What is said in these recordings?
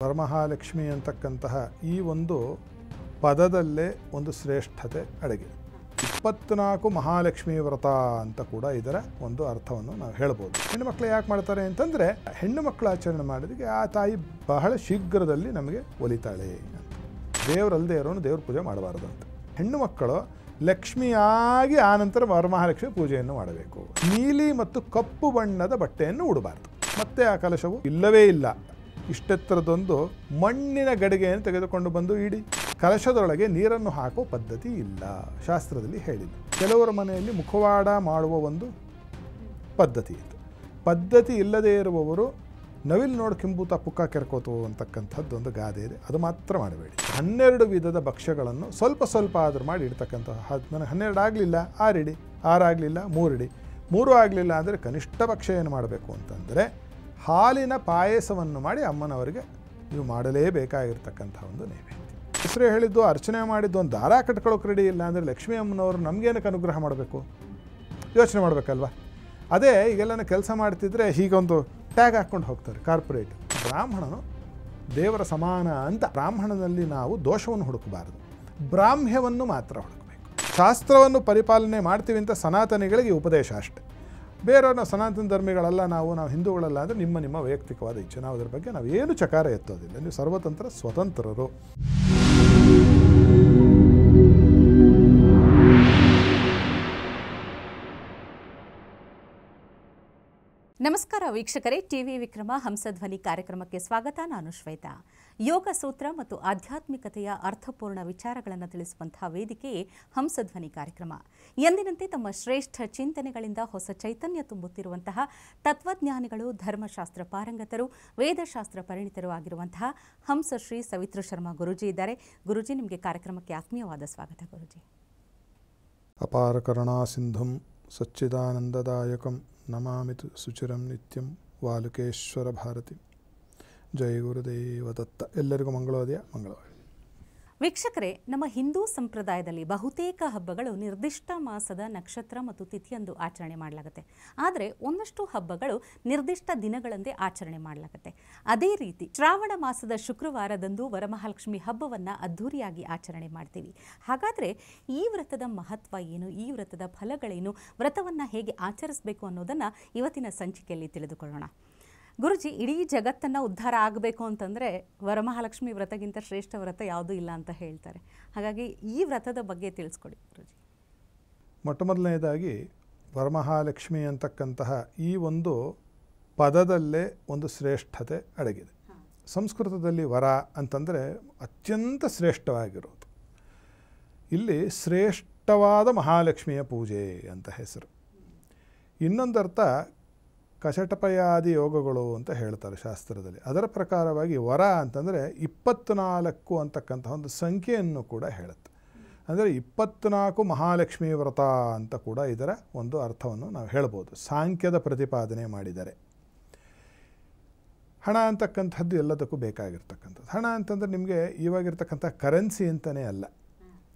ವರಮಹಾಲಕ್ಷ್ಮಿ ಅಂತಕ್ಕಂತಹ ಈ ಒಂದು ಪದದಲ್ಲೇ ಒಂದು ಶ್ರೇಷ್ಠತೆ ಅಡಗಿದೆ. 24 ಮಹಾಲಕ್ಷ್ಮಿ ವ್ರತ ಅಂತ ಕೂಡ ಇದರ ಒಂದು ಅರ್ಥವನ್ನು ನಾವು ಹೇಳ್ಬೋದು. ಹೆಣ್ಣು ಮಕ್ಕಳು ಯಾಕೆ ಮಾಡ್ತಾರೆ ಅಂತಂದರೆ, ಹೆಣ್ಣು ಮಕ್ಕಳು ಆಚರಣೆ ಮಾಡಿದಕ್ಕೆ ಆ ತಾಯಿ ಬಹಳ ಶೀಘ್ರದಲ್ಲಿ ನಮಗೆ ಒಲಿತಾಳೆ ಅಂತ. ದೇವರಲ್ಲದೆ ಇರೋನು ದೇವ್ರ ಪೂಜೆ ಮಾಡಬಾರ್ದು ಅಂತ. ಹೆಣ್ಣು ಮಕ್ಕಳು ಲಕ್ಷ್ಮಿಯಾಗಿ ಆನಂತರ ವರಮಹಾಲಕ್ಷ್ಮಿ ಪೂಜೆಯನ್ನು ಮಾಡಬೇಕು. ನೀಲಿ ಮತ್ತು ಕಪ್ಪು ಬಣ್ಣದ ಬಟ್ಟೆಯನ್ನು ಉಡಬಾರ್ದು. ಮತ್ತೆ ಆ ಕಲಶವು ಇಲ್ಲವೇ ಇಲ್ಲ. ಇಷ್ಟೆತ್ತರದೊಂದು ಮಣ್ಣಿನ ಗಡಿಗೆಯನ್ನು ತೆಗೆದುಕೊಂಡು ಬಂದು ಇಡಿ. ಕಲಶದೊಳಗೆ ನೀರನ್ನು ಹಾಕೋ ಪದ್ಧತಿ ಇಲ್ಲ, ಶಾಸ್ತ್ರದಲ್ಲಿ ಹೇಳಿಲ್ಲ. ಕೆಲವರ ಮನೆಯಲ್ಲಿ ಮುಖವಾಡ ಮಾಡುವ ಒಂದು ಪದ್ಧತಿ ಇತ್ತು. ಪದ್ಧತಿ ಇಲ್ಲದೇ ಇರುವವರು ನವಿಲ್ ನೋಡಿ ಕಿಂಬೂತ ಪುಕ್ಕ ಕೆರ್ಕೋತು ಅಂತಕ್ಕಂಥದ್ದೊಂದು ಗಾದೆ ಇದೆ. ಅದು ಮಾತ್ರ ಮಾಡಬೇಡಿ. 12 ವಿಧದ ಭಕ್ಷ್ಯಗಳನ್ನು ಸ್ವಲ್ಪ ಸ್ವಲ್ಪ ಆದರೂ ಮಾಡಿ ಇಡ್ತಕ್ಕಂತಹ. ನನಗೆ 12 ಆಗಲಿಲ್ಲ 6 ಇಡಿ, 6 ಆಗಲಿಲ್ಲ 3 ಇಡಿ, 3 ಆಗಲಿಲ್ಲ ಅಂದರೆ ಕನಿಷ್ಠ ಭಕ್ಷ್ಯ ಏನು ಮಾಡಬೇಕು ಅಂತಂದರೆ ಹಾಲಿನ ಪಾಯಸವನ್ನು ಮಾಡಿ ಅಮ್ಮನವರಿಗೆ ನೀವು ಮಾಡಲೇಬೇಕಾಗಿರ್ತಕ್ಕಂಥ ಒಂದು ನೈವೇದ್ಯ. ಹೆಸರು ಹೇಳಿದ್ದು ಅರ್ಚನೆ ಮಾಡಿದ್ದು ಒಂದು ದಾರ ಕಟ್ಕೊಳ್ಳೋಕೆ ರೆಡಿ ಇಲ್ಲ ಅಂದರೆ ಲಕ್ಷ್ಮೀ ಅಮ್ಮನವರು ನಮಗೇನಕ್ಕೆ ಅನುಗ್ರಹ ಮಾಡಬೇಕು? ಯೋಚನೆ ಮಾಡಬೇಕಲ್ವ? ಅದೇ ಈಗೆಲ್ಲನ ಕೆಲಸ ಮಾಡ್ತಿದ್ರೆ ಹೀಗೊಂದು ಟ್ಯಾಗ್ ಹಾಕ್ಕೊಂಡು ಹೋಗ್ತಾರೆ ಕಾರ್ಪೊರೇಟ್. ಬ್ರಾಹ್ಮಣನು ದೇವರ ಸಮಾನ ಅಂತ. ಬ್ರಾಹ್ಮಣನಲ್ಲಿ ನಾವು ದೋಷವನ್ನು ಹುಡುಕಬಾರದು, ಬ್ರಾಹ್ಮ್ಯವನ್ನು ಮಾತ್ರ ಹುಡುಕಬೇಕು. ಶಾಸ್ತ್ರವನ್ನು ಪರಿಪಾಲನೆ ಮಾಡ್ತೀವಿ ಅಂತ ಸನಾತನಿಗಳಿಗೆ ಉಪದೇಶ ಅಷ್ಟೆ. ಬೇರೆಯವ್ರನ್ನ ಸನಾತನ ಧರ್ಮಿಗಳಲ್ಲ, ನಾವು ಹಿಂದೂಗಳಲ್ಲ ಅಂದರೆ ನಿಮ್ಮ ವೈಯಕ್ತಿಕವಾದ ಇಚ್ಛೆ. ನಾವು ಅದರ ಬಗ್ಗೆ ನಾವು ಏನು ಚಕಾರ ಎತ್ತೋದಿಲ್ಲ. ನೀವು ಸರ್ವತಂತ್ರ ಸ್ವತಂತ್ರರು. ನಮಸ್ಕಾರ ವೀಕ್ಷಕರೇ, ಟಿವಿ ವಿಕ್ರಮ ಹಂಸಧ್ವನಿ ಕಾರ್ಯಕ್ರಮಕ್ಕೆ ಸ್ವಾಗತ. ನಾನು ಶ್ವೇತಾ. ಯೋಗ ಸೂತ್ರ ಮತ್ತು ಆಧ್ಯಾತ್ಮಿಕತೆಯ ಅರ್ಥಪೂರ್ಣ ವಿಚಾರಗಳನ್ನು ತಿಳಿಸುವಂತಹ ವೇದಿಕೆಯೇ ಹಂಸಧ್ವನಿ ಕಾರ್ಯಕ್ರಮ. ಎಂದಿನಂತೆ ತಮ್ಮ ಶ್ರೇಷ್ಠ ಚಿಂತನೆಗಳಿಂದ ಹೊಸ ಚೈತನ್ಯ ತುಂಬುತ್ತಿರುವಂತಹ ತತ್ವಜ್ಞಾನಿಗಳು, ಧರ್ಮಶಾಸ್ತ್ರ ಪಾರಂಗತರು, ವೇದಶಾಸ್ತ್ರ ಪರಿಣಿತರು ಆಗಿರುವಂತಹ ಹಂಸಶ್ರೀ ಸವಿತೃ ಶರ್ಮಾ ಗುರುಜಿ ಇದ್ದಾರೆ. ಗುರುಜಿ, ನಿಮಗೆ ಕಾರ್ಯಕ್ರಮಕ್ಕೆ ಆತ್ಮೀಯವಾದ ಸ್ವಾಗತ. ಗುರುಜಿ, ಅಪಾರ ಕರುಣಾ ಸಿಂಧುಂ ಸಚ್ಚಿದಾನಂದದಾಯಕಂ ನಮಾಮಿತು ಸುಚಿರಂ ನಿತ್ಯಂ ವಾಲುಕೇಶ್ವರ ಭಾರತಿ. ಜೈ ಗುರುದೇವ ದತ್ತ. ಎಲ್ಲರಿಗೂ ಮಂಗಳೋದಯ. ಮಂಗಳವಾರ ವೀಕ್ಷಕರೇ, ನಮ್ಮ ಹಿಂದೂ ಸಂಪ್ರದಾಯದಲ್ಲಿ ಬಹುತೇಕ ಹಬ್ಬಗಳು ನಿರ್ದಿಷ್ಟ ಮಾಸದ ನಕ್ಷತ್ರ ಮತ್ತು ತಿಥಿಯಂದು ಆಚರಣೆ ಮಾಡಲಾಗುತ್ತೆ. ಆದರೆ ಒಂದಷ್ಟು ಹಬ್ಬಗಳು ನಿರ್ದಿಷ್ಟ ದಿನಗಳಂದೇ ಆಚರಣೆ ಮಾಡಲಾಗುತ್ತೆ. ಅದೇ ರೀತಿ ಶ್ರಾವಣ ಮಾಸದ ಶುಕ್ರವಾರದಂದು ವರಮಹಾಲಕ್ಷ್ಮಿ ಹಬ್ಬವನ್ನು ಅದ್ಧೂರಿಯಾಗಿ ಆಚರಣೆ ಮಾಡ್ತೀವಿ. ಹಾಗಾದರೆ ಈ ವ್ರತದ ಮಹತ್ವ ಏನು, ಈ ವ್ರತದ ಫಲಗಳೇನು, ವ್ರತವನ್ನು ಹೇಗೆ ಆಚರಿಸಬೇಕು ಅನ್ನೋದನ್ನು ಇವತ್ತಿನ ಸಂಚಿಕೆಯಲ್ಲಿ ತಿಳಿದುಕೊಳ್ಳೋಣ. ಗುರುಜಿ, ಇಡೀ ಜಗತ್ತನ್ನು ಉದ್ಧಾರ ಆಗಬೇಕು ಅಂತಂದರೆ ವರಮಹಾಲಕ್ಷ್ಮಿ ವ್ರತಗಿಂತ ಶ್ರೇಷ್ಠ ವ್ರತ ಯಾವುದೂ ಇಲ್ಲ ಅಂತ ಹೇಳ್ತಾರೆ. ಹಾಗಾಗಿ ಈ ವ್ರತದ ಬಗ್ಗೆ ತಿಳಿಸ್ಕೊಡಿ ಗುರುಜಿ. ಮೊಟ್ಟಮೊದಲನೇದಾಗಿ ವರಮಹಾಲಕ್ಷ್ಮಿ ಅಂತಕ್ಕಂತಹ ಈ ಒಂದು ಪದದಲ್ಲೇ ಒಂದು ಶ್ರೇಷ್ಠತೆ ಅಡಗಿದೆ. ಸಂಸ್ಕೃತದಲ್ಲಿ ವರ ಅಂತಂದರೆ ಅತ್ಯಂತ ಶ್ರೇಷ್ಠವಾಗಿರೋದು. ಇಲ್ಲಿ ಶ್ರೇಷ್ಠವಾದ ಮಹಾಲಕ್ಷ್ಮಿಯ ಪೂಜೆ ಅಂತ ಹೆಸರು. ಇನ್ನೊಂದರ್ಥ ಕಚಟಪಯಾದಿ ಯೋಗಗಳು ಅಂತ ಹೇಳ್ತಾರೆ ಶಾಸ್ತ್ರದಲ್ಲಿ. ಅದರ ಪ್ರಕಾರವಾಗಿ ವರ ಅಂತಂದರೆ 24 ಅಂತಕ್ಕಂಥ ಒಂದು ಸಂಖ್ಯೆಯನ್ನು ಕೂಡ ಹೇಳುತ್ತೆ. ಅಂದರೆ 24 ಮಹಾಲಕ್ಷ್ಮಿ ವ್ರತ ಅಂತ ಕೂಡ ಇದರ ಒಂದು ಅರ್ಥವನ್ನು ನಾವು ಹೇಳ್ಬೋದು. ಸಾಂಖ್ಯದ ಪ್ರತಿಪಾದನೆ ಮಾಡಿದರೆ ಹಣ ಅಂತಕ್ಕಂಥದ್ದು ಎಲ್ಲದಕ್ಕೂ ಬೇಕಾಗಿರ್ತಕ್ಕಂಥದ್ದು. ಹಣ ಅಂತಂದರೆ ನಿಮಗೆ ಇವಾಗಿರ್ತಕ್ಕಂಥ ಕರೆನ್ಸಿ ಅಂತಲೇ ಅಲ್ಲ,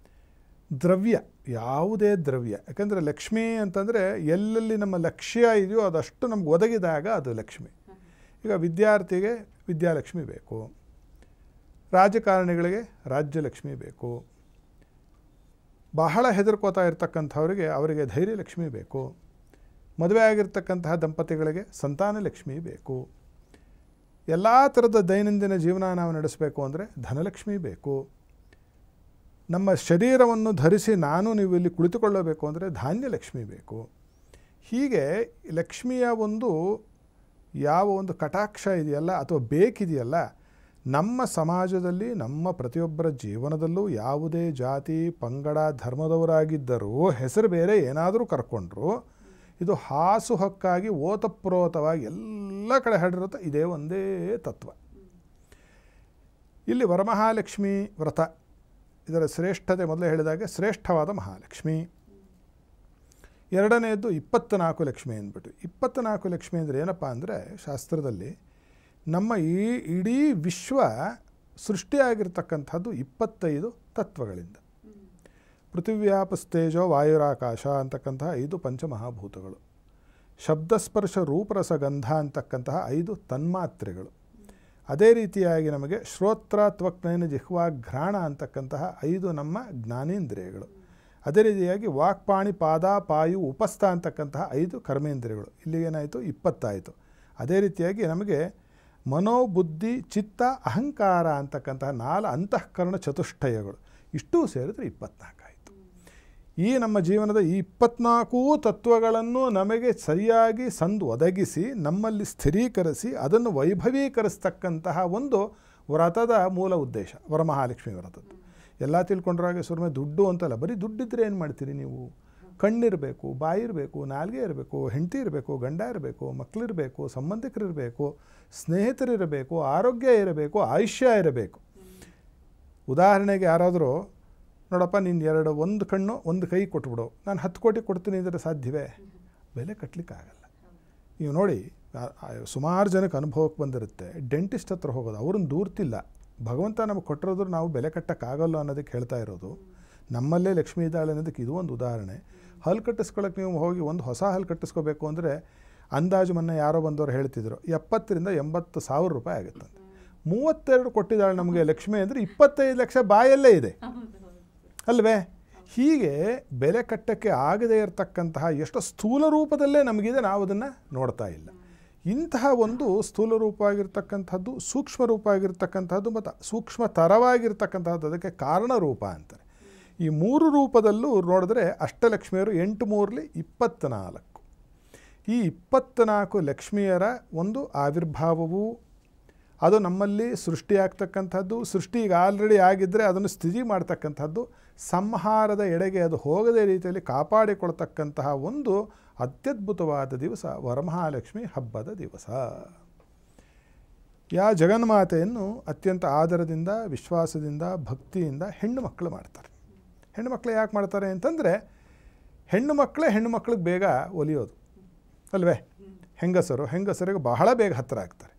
ದ್ರವ್ಯ, ಯಾವುದೇ ದ್ರವ್ಯ. ಯಾಕಂದರೆ ಲಕ್ಷ್ಮಿ ಅಂತಂದರೆ ಎಲ್ಲೆಲ್ಲಿ ನಮ್ಮ ಲಕ್ಷ್ಯ ಇದೆಯೋ ಅದಷ್ಟು ನಮ್ಗೆ ಒದಗಿದಾಗ ಅದು ಲಕ್ಷ್ಮಿ. ಈಗ ವಿದ್ಯಾರ್ಥಿಗೆ ವಿದ್ಯಾಲಕ್ಷ್ಮಿ ಬೇಕು, ರಾಜಕಾರಣಿಗಳಿಗೆ ರಾಜ್ಯಲಕ್ಷ್ಮಿ ಬೇಕು, ಬಹಳ ಹೆದರ್ಕೋತಾ ಇರ್ತಕ್ಕಂಥವ್ರಿಗೆ ಅವರಿಗೆ ಧೈರ್ಯಲಕ್ಷ್ಮಿ ಬೇಕು, ಮದುವೆ ಆಗಿರ್ತಕ್ಕಂತಹ ದಂಪತಿಗಳಿಗೆ ಸಂತಾನ ಲಕ್ಷ್ಮಿ ಬೇಕು, ಎಲ್ಲ ಥರದ ದೈನಂದಿನ ಜೀವನ ನಾವು ನಡೆಸಬೇಕು ಅಂದರೆ ಧನಲಕ್ಷ್ಮಿ ಬೇಕು, ನಮ್ಮ ಶರೀರವನ್ನು ಧರಿಸಿ ನೀವು ಇಲ್ಲಿ ಕುಳಿತುಕೊಳ್ಳಬೇಕು ಅಂದರೆ ಧಾನ್ಯಲಕ್ಷ್ಮಿ ಬೇಕು. ಹೀಗೆ ಲಕ್ಷ್ಮಿಯ ಒಂದು ಯಾವ ಒಂದು ಕಟಾಕ್ಷ ಇದೆಯಲ್ಲ ಅಥವಾ ಬೇಕಿದೆಯಲ್ಲ, ನಮ್ಮ ಸಮಾಜದಲ್ಲಿ ನಮ್ಮ ಪ್ರತಿಯೊಬ್ಬರ ಜೀವನದಲ್ಲೂ ಯಾವುದೇ ಜಾತಿ ಪಂಗಡ ಧರ್ಮದವರಾಗಿದ್ದರೂ ಹೆಸರು ಬೇರೆ ಏನಾದರೂ ಕರ್ಕೊಂಡ್ರು ಇದು ಹಾಸುಹೊಕ್ಕಾಗಿ ಓತಪ್ರೋತವಾಗಿ ಎಲ್ಲ ಕಡೆ ಹರಡಿರುತ್ತೆ. ಇದೇ ಒಂದೇ ತತ್ವ. ಇಲ್ಲಿ ವರಮಹಾಲಕ್ಷ್ಮಿ ವ್ರತ ಇದರ ಶ್ರೇಷ್ಠತೆ ಮೊದಲೇ ಹೇಳಿದಾಗೆ ಶ್ರೇಷ್ಠವಾದ ಮಹಾಲಕ್ಷ್ಮಿ. ಎರಡನೆಯದ್ದು 24 ಲಕ್ಷ್ಮಿ ಅಂದ್ಬಿಟ್ಟು. 24 ಲಕ್ಷ್ಮಿ ಅಂದರೆ ಏನಪ್ಪ ಅಂದರೆ, ಶಾಸ್ತ್ರದಲ್ಲಿ ನಮ್ಮ ಈ ಇಡೀ ವಿಶ್ವ ಸೃಷ್ಟಿಯಾಗಿರ್ತಕ್ಕಂಥದ್ದು 25 ತತ್ವಗಳಿಂದ. ಪೃಥಿವ್ಯಾಪಸ್ತೇಜೋ ವಾಯುರಾಕಾಶ ಅಂತಕ್ಕಂತಹ 5 ಪಂಚಮಹಾಭೂತಗಳು, ಶಬ್ದಸ್ಪರ್ಶ ರೂಪರಸಗಂಧ ಅಂತಕ್ಕಂತಹ 5 ತನ್ಮಾತ್ರೆಗಳು, ಅದೇ ರೀತಿಯಾಗಿ ನಮಗೆ ಶ್ರೋತ್ರ ತ್ವಕ್ನಯನ ಜಿಹ್ವಾ ಘ್ರಾಣ ಅಂತಕ್ಕಂತಹ 5 ನಮ್ಮ ಜ್ಞಾನೇಂದ್ರಿಯಗಳು. ಅದೇ ರೀತಿಯಾಗಿ ವಾಕ್ಪಾಣಿ ಪಾದ ಪಾಯು ಉಪಸ್ಥ ಅಂತಕ್ಕಂತಹ 5 ಕರ್ಮೇಂದ್ರಿಯಗಳು. ಇಲ್ಲಿಗೇನಾಯಿತು 20 ಆಯಿತು. ಅದೇ ರೀತಿಯಾಗಿ ನಮಗೆ ಮನೋಬುದ್ಧಿ ಚಿತ್ತ ಅಹಂಕಾರ ಅಂತಕ್ಕಂತಹ 4 ಅಂತಃಕರಣ ಚತುಷ್ಟಯಗಳು. ಇಷ್ಟೂ ಸೇರಿದ್ರೆ 24 ಆಯಿತು. ಈ ನಮ್ಮ ಜೀವನದ ಈ 24 ತತ್ವಗಳನ್ನು ನಮಗೆ ಸರಿಯಾಗಿ ಒದಗಿಸಿ ನಮ್ಮಲ್ಲಿ ಸ್ಥಿರೀಕರಿಸಿ ಅದನ್ನು ವೈಭವೀಕರಿಸ್ತಕ್ಕಂತಹ ಒಂದು ವ್ರತದ ಮೂಲ ಉದ್ದೇಶ ವರಮಹಾಲಕ್ಷ್ಮಿ ವ್ರತದ್ದು. ಎಲ್ಲ ತಿಳ್ಕೊಂಡ್ರಾಗೆ ಸುಮ್ಮನೆ ದುಡ್ಡು ಅಂತಲ್ಲ, ಬರೀ ದುಡ್ಡಿದ್ರೆ ಏನು ಮಾಡ್ತೀರಿ ನೀವು? ಕಣ್ಣಿರಬೇಕು, ಬಾಯಿ ಇರಬೇಕು, ನಾಲ್ಗೆ ಇರಬೇಕು, ಹೆಂಡತಿ ಇರಬೇಕು, ಗಂಡ ಇರಬೇಕು, ಮಕ್ಕಳಿರಬೇಕು, ಸಂಬಂಧಿಕರಿರಬೇಕು, ಸ್ನೇಹಿತರಿರಬೇಕು, ಆರೋಗ್ಯ ಇರಬೇಕು, ಆಯುಷ್ಯ ಇರಬೇಕು. ಉದಾಹರಣೆಗೆ ಯಾರಾದರೂ ನೋಡಪ್ಪ ನೀನು ಒಂದು ಕಣ್ಣು ಒಂದು ಕೈ ಕೊಟ್ಬಿಡು, ನಾನು 10 ಕೋಟಿ ಕೊಡ್ತೀನಿ ಅಂದರೆ ಸಾಧ್ಯವೇ? ಬೆಲೆ ಕಟ್ಟಲಿಕ್ಕಾಗಲ್ಲ. ನೀವು ನೋಡಿ, ಸುಮಾರು ಜನಕ್ಕೆ ಅನುಭವಕ್ಕೆ ಬಂದಿರುತ್ತೆ. ಡೆಂಟಿಸ್ಟ್ ಹತ್ರ ಹೋಗೋದು, ಅವ್ರನ್ನ ದೂರ್ತಿಲ್ಲ, ಭಗವಂತ ನಮಗೆ ಕೊಟ್ಟಿರೋದ್ರು ನಾವು ಬೆಲೆ ಕಟ್ಟೋಕ್ಕಾಗಲ್ಲ ಅನ್ನೋದಕ್ಕೆ ಹೇಳ್ತಾ ಇರೋದು. ನಮ್ಮಲ್ಲೇ ಲಕ್ಷ್ಮೀ ಇದ್ದಾಳೆ ಅನ್ನೋದಕ್ಕೆ ಇದು ಒಂದು ಉದಾಹರಣೆ. ಹಲ್ಲು ಕಟ್ಟಿಸ್ಕೊಳ್ಳೋಕೆ ನೀವು ಹೋಗಿ ಒಂದು ಹೊಸ ಹಲ್ಲು ಕಟ್ಟಿಸ್ಕೋಬೇಕು ಅಂದರೆ ಅಂದಾಜು ಮೊನ್ನೆ ಯಾರೋ ಬಂದವರು ಹೇಳ್ತಿದ್ರು 70,000 ರಿಂದ 80,000 ರೂಪಾಯಿ ಆಗುತ್ತಂತೆ. 32 ಕೊಟ್ಟಿದ್ದಾಳೆ ನಮಗೆ ಲಕ್ಷ್ಮಿ ಅಂದರೆ 25 ಲಕ್ಷ ಬಾಯಲ್ಲೇ ಇದೆ ಅಲ್ವೇ? ಹೀಗೆ ಬೆಲೆ ಕಟ್ಟಕ್ಕೆ ಆಗದೇ ಇರತಕ್ಕಂತಹ ಎಷ್ಟು ಸ್ಥೂಲ ರೂಪದಲ್ಲೇ ನಮಗಿದೆ, ನಾವು ಅದನ್ನು ನೋಡ್ತಾ ಇಲ್ಲ. ಇಂತಹ ಒಂದು ಸ್ಥೂಲ ರೂಪವಾಗಿರ್ತಕ್ಕಂಥದ್ದು, ಸೂಕ್ಷ್ಮ ರೂಪ ಆಗಿರ್ತಕ್ಕಂಥದ್ದು ಮತ್ತು ಸೂಕ್ಷ್ಮತರವಾಗಿರ್ತಕ್ಕಂಥದ್ದು, ಅದಕ್ಕೆ ಕಾರಣ ರೂಪ ಅಂತಾರೆ. ಈ 3 ರೂಪದಲ್ಲೂ ನೋಡಿದ್ರೆ ಅಷ್ಟಲಕ್ಷ್ಮಿಯರು 8 3 24. ಈ 24 ಲಕ್ಷ್ಮಿಯರ ಒಂದು ಆವಿರ್ಭಾವವು ಅದು ನಮ್ಮಲ್ಲಿ ಸೃಷ್ಟಿಯಾಗ್ತಕ್ಕಂಥದ್ದು, ಸೃಷ್ಟಿ ಈಗ ಆಲ್ರೆಡಿ ಆಗಿದ್ದರೆ ಅದನ್ನು ಸ್ಥಿತಿ ಮಾಡ್ತಕ್ಕಂಥದ್ದು, ಸಂಹಾರದ ಎಡೆಗೆ ಅದು ಹೋಗದೇ ರೀತಿಯಲ್ಲಿ ಕಾಪಾಡಿಕೊಳ್ತಕ್ಕಂತಹ ಒಂದು ಅತ್ಯದ್ಭುತವಾದ ದಿವಸ ವರಮಹಾಲಕ್ಷ್ಮಿ ಹಬ್ಬದ ದಿವಸ. ಜಗನ್ಮಾತೆಯನ್ನು ಅತ್ಯಂತ ಆದರದಿಂದ, ವಿಶ್ವಾಸದಿಂದ, ಭಕ್ತಿಯಿಂದ ಹೆಣ್ಣು ಮಕ್ಕಳು ಮಾಡ್ತಾರೆ. ಹೆಣ್ಣು ಮಕ್ಕಳು ಯಾಕೆ ಮಾಡ್ತಾರೆ ಅಂತಂದರೆ, ಹೆಣ್ಣು ಮಕ್ಕಳಿಗೆ ಬೇಗ ಒಲಿಯೋದು ಅಲ್ವೇ? ಹೆಂಗಸರಿಗೆ ಬಹಳ ಬೇಗ ಹತ್ತಿರ ಆಗ್ತಾರೆ.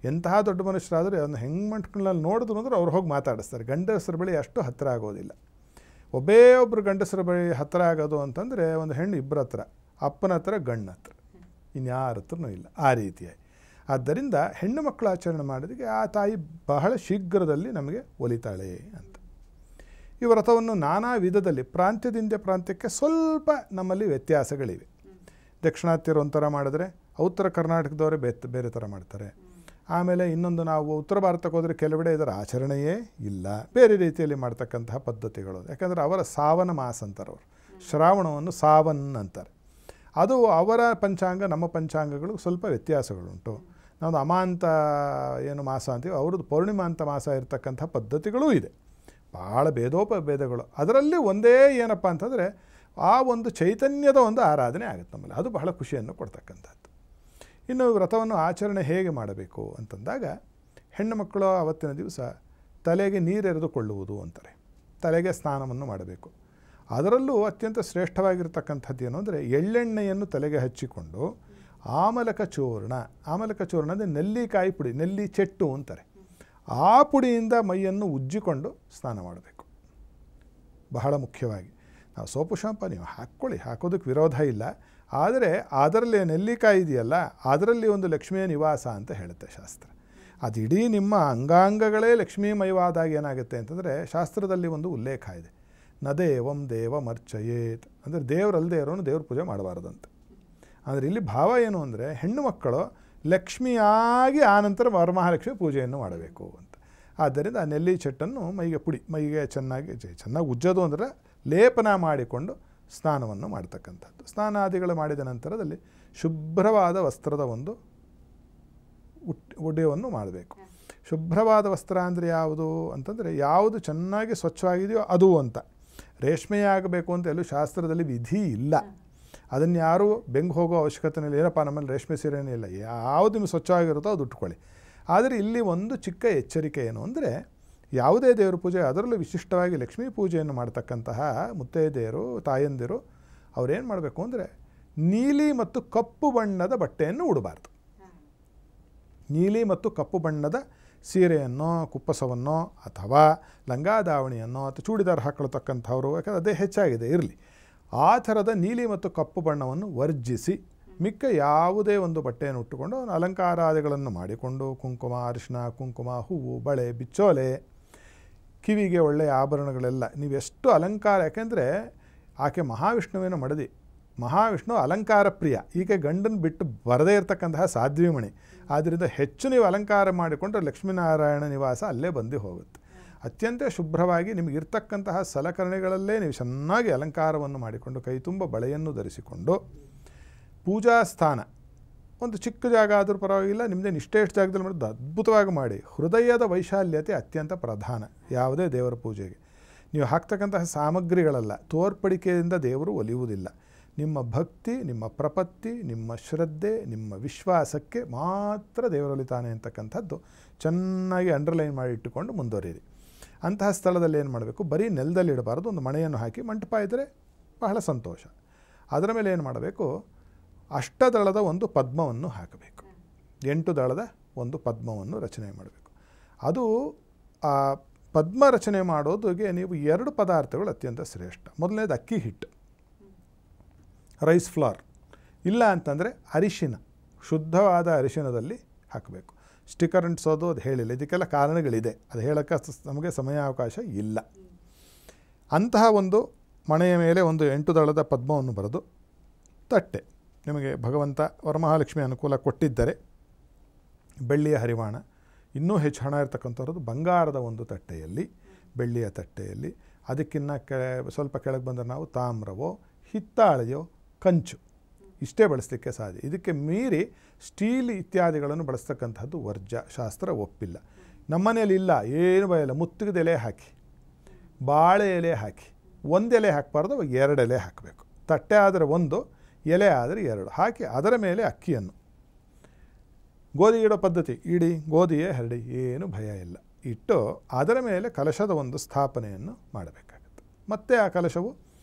ಎಂತಹ ದೊಡ್ಡ ಮನುಷ್ಯರಾದರೂ ಅದನ್ನು ಹೆಣ್ಮಕ್ಳಲ್ಲಿ ನೋಡಿದ್ರು ಅಂದ್ರೆ ಅವ್ರು ಹೋಗಿ ಮಾತಾಡಿಸ್ತಾರೆ. ಗಂಡಸರ ಬಳಿ ಅಷ್ಟು ಹತ್ತಿರ ಆಗೋದಿಲ್ಲ. ಒಬ್ಬರು ಗಂಡಸರ ಬಳಿ ಹತ್ತಿರ ಆಗೋದು ಅಂತಂದರೆ ಒಂದು ಹೆಣ್ಣು 2 ಹತ್ರ, ಅಪ್ಪನ ಹತ್ರ, ಗಂಡ ಹತ್ರ, ಇನ್ಯಾರ ಹತ್ರನೂ ಇಲ್ಲ. ಆ ರೀತಿಯಾಗಿ ಆದ್ದರಿಂದ ಹೆಣ್ಣು ಮಕ್ಕಳು ಆಚರಣೆ ಮಾಡೋದಕ್ಕೆ ಆ ತಾಯಿ ಬಹಳ ಶೀಘ್ರದಲ್ಲಿ ನಮಗೆ ಒಲಿತಾಳೆ ಅಂತ. ಈ ವ್ರತವನ್ನು ನಾನಾ ವಿಧದಲ್ಲಿ ಪ್ರಾಂತ್ಯದಿಂದ ಪ್ರಾಂತ್ಯಕ್ಕೆ ಸ್ವಲ್ಪ ನಮ್ಮಲ್ಲಿ ವ್ಯತ್ಯಾಸಗಳಿವೆ. ದಕ್ಷಿಣಾತ್ಯರು ಒಂಥರ ಮಾಡಿದ್ರೆ, ಉತ್ತರ ಕರ್ನಾಟಕದವರೇ ಬೇರೆ ಥರ ಮಾಡ್ತಾರೆ. ಆಮೇಲೆ ಇನ್ನೊಂದು, ನಾವು ಉತ್ತರ ಭಾರತಕ್ಕೆ ಹೋದರೆ ಕೆಲವೆಡೆ ಇದರ ಆಚರಣೆಯೇ ಇಲ್ಲ, ಬೇರೆ ರೀತಿಯಲ್ಲಿ ಮಾಡ್ತಕ್ಕಂತಹ ಪದ್ಧತಿಗಳು. ಯಾಕಂದರೆ ಅವರ ಸಾವನ ಮಾಸ ಅಂತಾರೆ, ಅವರು ಶ್ರಾವಣವನ್ನು ಸಾವನ್ ಅಂತಾರೆ. ಅದು ಅವರ ಪಂಚಾಂಗ, ನಮ್ಮ ಪಂಚಾಂಗಗಳು ಸ್ವಲ್ಪ ವ್ಯತ್ಯಾಸಗಳುಂಟು. ನಾವು ಅಮಾಂತ ಏನು ಮಾಸ ಅಂತೀವಿ, ಅವ್ರದ್ದು ಪೌರ್ಣಿಮಾಂತ ಮಾಸ ಇರತಕ್ಕಂಥ ಪದ್ಧತಿಗಳೂ ಇದೆ. ಭಾಳ ಭೇದೋಪಭೇದಗಳು. ಅದರಲ್ಲಿ ಒಂದೇ ಏನಪ್ಪ ಅಂತಂದರೆ ಆ ಒಂದು ಚೈತನ್ಯದ ಒಂದು ಆರಾಧನೆ ಆಗುತ್ತೆ ನಮ್ಮಲ್ಲಿ. ಅದು ಬಹಳ ಖುಷಿಯನ್ನು ಕೊಡ್ತಕ್ಕಂಥದ್ದು. ಇನ್ನು ವ್ರತವನ್ನು ಆಚರಣೆ ಹೇಗೆ ಮಾಡಬೇಕು ಅಂತಂದಾಗ, ಹೆಣ್ಣು ಮಕ್ಕಳು ಆವತ್ತಿನ ದಿವಸ ತಲೆಗೆ ನೀರೆರೆದುಕೊಳ್ಳುವುದು ಅಂತಾರೆ. ತಲೆಗೆ ಸ್ನಾನವನ್ನು ಮಾಡಬೇಕು. ಅದರಲ್ಲೂ ಅತ್ಯಂತ ಶ್ರೇಷ್ಠವಾಗಿರ್ತಕ್ಕಂಥದ್ದು ಏನು ಅಂದರೆ, ಎಳ್ಳೆಣ್ಣೆಯನ್ನು ತಲೆಗೆ ಹಚ್ಚಿಕೊಂಡು ಆಮಲಕ ಚೂರ್ಣ ಅಂದರೆ ನೆಲ್ಲಿಕಾಯಿ ಪುಡಿ, ನೆಲ್ಲಿ ಚೆಟ್ಟು ಅಂತಾರೆ, ಆ ಪುಡಿಯಿಂದ ಮೈಯನ್ನು ಉಜ್ಜಿಕೊಂಡು ಸ್ನಾನ ಮಾಡಬೇಕು. ಬಹಳ ಮುಖ್ಯವಾಗಿ ನಾವು ಸೋಪು ಶಾಂಪ ನೀವು ಹಾಕೋದಕ್ಕೆ ವಿರೋಧ ಇಲ್ಲ. ಆದರೆ ಅದರಲ್ಲಿ ನೆಲ್ಲಿಕಾಯಿ ಇದೆಯಲ್ಲ, ಅದರಲ್ಲಿ ಒಂದು ಲಕ್ಷ್ಮಿಯ ನಿವಾಸ ಅಂತ ಹೇಳುತ್ತೆ ಶಾಸ್ತ್ರ. ಅದು ಇಡೀ ನಿಮ್ಮ ಅಂಗಾಂಗಗಳೇ ಲಕ್ಷ್ಮೀಮಯವಾದಾಗ ಏನಾಗುತ್ತೆ ಅಂತಂದರೆ, ಶಾಸ್ತ್ರದಲ್ಲಿ ಒಂದು ಉಲ್ಲೇಖ ಇದೆ, ನದೇವಂ ದೇವಮರ್ಚಯೇತ್ ಅಂದರೆ ದೇವರಲ್ಲದೆ ಇರೋನು ದೇವ್ರ ಪೂಜೆ ಮಾಡಬಾರ್ದಂತೆ. ಅಂದರೆ ಇಲ್ಲಿ ಭಾವ ಏನು ಅಂದರೆ, ಹೆಣ್ಣು ಮಕ್ಕಳು ಲಕ್ಷ್ಮಿಯಾಗಿ ಆನಂತರ ವರಮಹಾಲಕ್ಷ್ಮಿ ಪೂಜೆಯನ್ನು ಮಾಡಬೇಕು ಅಂತ. ಆದ್ದರಿಂದ ಆ ನೆಲ್ಲಿ ಚೆಟ್ಟನ್ನು ಮೈಗೆ ಚೆನ್ನಾಗಿ ಉಜ್ಜೋದು ಅಂದರೆ ಲೇಪನ ಮಾಡಿಕೊಂಡು ಸ್ನಾನವನ್ನು ಮಾಡ್ತಕ್ಕಂಥದ್ದು. ಸ್ನಾನಾದಿಗಳು ಮಾಡಿದ ನಂತರದಲ್ಲಿ ಶುಭ್ರವಾದ ವಸ್ತ್ರದ ಒಂದು ಉಡ್ಯವನ್ನು ಮಾಡಬೇಕು. ಶುಭ್ರವಾದ ವಸ್ತ್ರ ಅಂದರೆ ಯಾವುದು ಅಂತಂದರೆ, ಯಾವುದು ಚೆನ್ನಾಗಿ ಸ್ವಚ್ಛವಾಗಿದೆಯೋ ಅದು ಅಂತ. ರೇಷ್ಮೆಯೇ ಆಗಬೇಕು ಅಂತ ಎಲ್ಲೂ ಶಾಸ್ತ್ರದಲ್ಲಿ ವಿಧಿ ಇಲ್ಲ. ಅದನ್ನು ಯಾರೂ ಬೆಂಗೆ ಹೋಗೋ ಅವಶ್ಯಕತೆ ಇಲ್ಲ. ಏನಪ್ಪ ನಮ್ಮಲ್ಲಿ ರೇಷ್ಮೆ ಸೀರೆನೇ ಇಲ್ಲ, ಯಾವುದು ನಿಮಗೆ ಸ್ವಚ್ಛವಾಗಿರುತ್ತೋ ಅದು ಉಟ್ಕೊಳ್ಳಿ. ಆದರೆ ಇಲ್ಲಿ ಒಂದು ಚಿಕ್ಕ ಎಚ್ಚರಿಕೆ ಏನು ಅಂದರೆ, ಯಾವುದೇ ದೇವರ ಪೂಜೆ, ಅದರಲ್ಲೂ ವಿಶಿಷ್ಟವಾಗಿ ಲಕ್ಷ್ಮೀ ಪೂಜೆಯನ್ನು ಮಾಡ್ತಕ್ಕಂತಹ ಮುತ್ತೈದೆಯರು, ತಾಯಂದಿರು ಅವರೇನು ಮಾಡಬೇಕು ಅಂದರೆ, ನೀಲಿ ಮತ್ತು ಕಪ್ಪು ಬಣ್ಣದ ಬಟ್ಟೆಯನ್ನು ಉಡಬಾರ್ದು. ನೀಲಿ ಮತ್ತು ಕಪ್ಪು ಬಣ್ಣದ ಸೀರೆಯನ್ನೋ, ಕುಪ್ಪಸವನ್ನೋ, ಅಥವಾ ಲಂಗಾದಾವಣಿಯನ್ನೋ, ಅಥವಾ ಚೂಡಿದಾರ ಹಾಕೊಳ್ತಕ್ಕಂಥವ್ರು, ಯಾಕಂದರೆ ಅದೇ ಹೆಚ್ಚಾಗಿದೆ, ಇರಲಿ. ಆ ಥರದ ನೀಲಿ ಮತ್ತು ಕಪ್ಪು ಬಣ್ಣವನ್ನು ವರ್ಜಿಸಿ ಮಿಕ್ಕ ಯಾವುದೇ ಒಂದು ಬಟ್ಟೆಯನ್ನು ಉಟ್ಟುಕೊಂಡು ಅವನು ಅಲಂಕಾರಾದಿಗಳನ್ನು ಮಾಡಿಕೊಂಡು ಕುಂಕುಮ, ಅರಿಶಿನ, ಕುಂಕುಮ, ಹೂವು, ಬಳೆ, ಬಿಚ್ಚೋಲೆ, ಕಿವಿಗೆ ಒಳ್ಳೆಯ ಆಭರಣಗಳೆಲ್ಲ ನೀವೆಷ್ಟು ಅಲಂಕಾರ, ಯಾಕೆಂದರೆ ಆಕೆ ಮಹಾವಿಷ್ಣುವಿನ ಮಡದಿ. ಮಹಾವಿಷ್ಣು ಅಲಂಕಾರ ಪ್ರಿಯ. ಈಕೆ ಗಂಡನ ಬಿಟ್ಟು ಬರದೇ ಇರತಕ್ಕಂತಹ ಸಾಧ್ವಿಮಣಿ. ಆದ್ದರಿಂದ ಹೆಚ್ಚು ನೀವು ಅಲಂಕಾರ ಮಾಡಿಕೊಂಡ್ರೆ ಲಕ್ಷ್ಮೀನಾರಾಯಣ ನಿವಾಸ ಅಲ್ಲೇ ಬಂದು ಹೋಗುತ್ತೆ. ಅತ್ಯಂತ ಶುಭ್ರವಾಗಿ ನಿಮಗಿರ್ತಕ್ಕಂತಹ ಸಲಕರಣೆಗಳಲ್ಲೇ ನೀವು ಚೆನ್ನಾಗಿ ಅಲಂಕಾರವನ್ನು ಮಾಡಿಕೊಂಡು ಕೈ ತುಂಬ ಬಳೆಯನ್ನು ಧರಿಸಿಕೊಂಡು ಪೂಜಾ ಸ್ಥಾನ ಒಂದು ಚಿಕ್ಕ ಜಾಗ ಆದರೂ ಪರವಾಗಿಲ್ಲ, ನಿಮ್ಮದೇ ಇಷ್ಟೇಷ್ಟು ಜಾಗದಲ್ಲಿ ಮಾಡೋದು ಅದ್ಭುತವಾಗಿ ಮಾಡಿ. ಹೃದಯದ ವೈಶಾಲ್ಯತೆ ಅತ್ಯಂತ ಪ್ರಧಾನ ಯಾವುದೇ ದೇವರ ಪೂಜೆಗೆ. ನೀವು ಹಾಕ್ತಕ್ಕಂತಹ ಸಾಮಗ್ರಿಗಳಲ್ಲ, ತೋರ್ಪಡಿಕೆಯಿಂದ ದೇವರು ಒಲಿಯುವುದಿಲ್ಲ. ನಿಮ್ಮ ಭಕ್ತಿ, ನಿಮ್ಮ ಪ್ರಪತ್ತಿ, ನಿಮ್ಮ ಶ್ರದ್ಧೆ, ನಿಮ್ಮ ವಿಶ್ವಾಸಕ್ಕೆ ಮಾತ್ರ ದೇವರೊಲಿತಾನೆ ಅಂತಕ್ಕಂಥದ್ದು ಚೆನ್ನಾಗಿ ಅಂಡರ್ಲೈನ್ ಮಾಡಿ ಇಟ್ಟುಕೊಂಡು ಮುಂದುವರಿಯಿರಿ. ಅಂತಹ ಸ್ಥಳದಲ್ಲಿ ಏನು ಮಾಡಬೇಕು, ಬರೀ ನೆಲದಲ್ಲಿ ಇಡಬಾರ್ದು, ಒಂದು ಮಣೆಯನ್ನು ಹಾಕಿ, ಮಂಟಪ ಇದ್ದರೆ ಬಹಳ ಸಂತೋಷ. ಅದರ ಮೇಲೆ ಏನು ಮಾಡಬೇಕು, ಅಷ್ಟದಳದ ಒಂದು ಪದ್ಮವನ್ನು ಹಾಕಬೇಕು. 8 ದಳದ ಒಂದು ಪದ್ಮವನ್ನು ರಚನೆ ಮಾಡಬೇಕು. ಅದು ಆ ಪದ್ಮ ರಚನೆ ಮಾಡೋದಕ್ಕೆ ನೀವು 2 ಪದಾರ್ಥಗಳು ಅತ್ಯಂತ ಶ್ರೇಷ್ಠ. ಮೊದಲನೇದು ಅಕ್ಕಿ ಹಿಟ್ಟು, ರೈಸ್ ಫ್ಲಾರ್. ಇಲ್ಲ ಅಂತಂದರೆ ಅರಿಶಿನ, ಶುದ್ಧವಾದ ಅರಿಶಿನದಲ್ಲಿ ಹಾಕಬೇಕು. ಸ್ಟಿಕರ್ ಅಂಟಿಸೋದು ಅದು ಹೇಳಿಲ್ಲ, ಇದಕ್ಕೆಲ್ಲ ಕಾರಣಗಳಿದೆ, ಅದು ಹೇಳೋಕ್ಕೆ ನಮಗೆ ಸಮಯಾವಕಾಶ ಇಲ್ಲ. ಅಂತಹ ಒಂದು ಮಣೆಯ ಮೇಲೆ ಒಂದು 8 ದಳದ ಪದ್ಮವನ್ನು ಬರೆದು, ತಟ್ಟೆ ನಿಮಗೆ ಭಗವಂತ ವರಮಹಾಲಕ್ಷ್ಮಿ ಅನುಕೂಲ ಕೊಟ್ಟಿದ್ದರೆ ಬೆಳ್ಳಿಯ ಹರಿವಾಣ, ಇನ್ನೂ ಹೆಚ್ಚು ಹಣ ಇರತಕ್ಕಂಥವ್ರದ್ದು ಬಂಗಾರದ ಒಂದು ತಟ್ಟೆಯಲ್ಲಿ, ಬೆಳ್ಳಿಯ ತಟ್ಟೆಯಲ್ಲಿ, ಅದಕ್ಕಿನ್ನ ಸ್ವಲ್ಪ ಕೆಳಗೆ ಬಂದರೆ ನಾವು ತಾಮ್ರವೋ, ಹಿತ್ತಾಳೆಯೋ, ಕಂಚು ಇಷ್ಟೇ ಬಳಸಲಿಕ್ಕೆ ಸಾಧ್ಯ. ಇದಕ್ಕೆ ಮೀರಿ ಸ್ಟೀಲ್ ಇತ್ಯಾದಿಗಳನ್ನು ಬಳಸ್ತಕ್ಕಂಥದ್ದು ವರ್ಜ್ಯ, ಶಾಸ್ತ್ರ ಒಪ್ಪಿಲ್ಲ. ನಮ್ಮನೇಲಿ ಇಲ್ಲ, ಏನು ಬಯಲ್ಲ, ಮುತ್ತಿಗೆದ ಎಲೆ ಹಾಕಿ, ಬಾಳೆ ಎಲೆ ಹಾಕಿ, 1 ಎಲೆ ಹಾಕಬಾರ್ದು, 2 ಎಲೆ ಹಾಕಬೇಕು. ತಟ್ಟೆ ಆದರೆ 1, ಎಲೆ ಆದರೆ 2 ಹಾಕಿ, ಅದರ ಮೇಲೆ ಅಕ್ಕಿಯನ್ನು, ಗೋಧಿ ಇಡೋ ಪದ್ಧತಿ ಇಡಿ, ಗೋಧಿಯೇ ಹರಡಿ, ಏನು ಭಯ ಇಲ್ಲ, ಇಟ್ಟು ಅದರ ಮೇಲೆ ಕಲಶದ ಒಂದು ಸ್ಥಾಪನೆಯನ್ನು ಮಾಡಬೇಕಾಗುತ್ತೆ. ಮತ್ತು ಆ ಕಲಶವು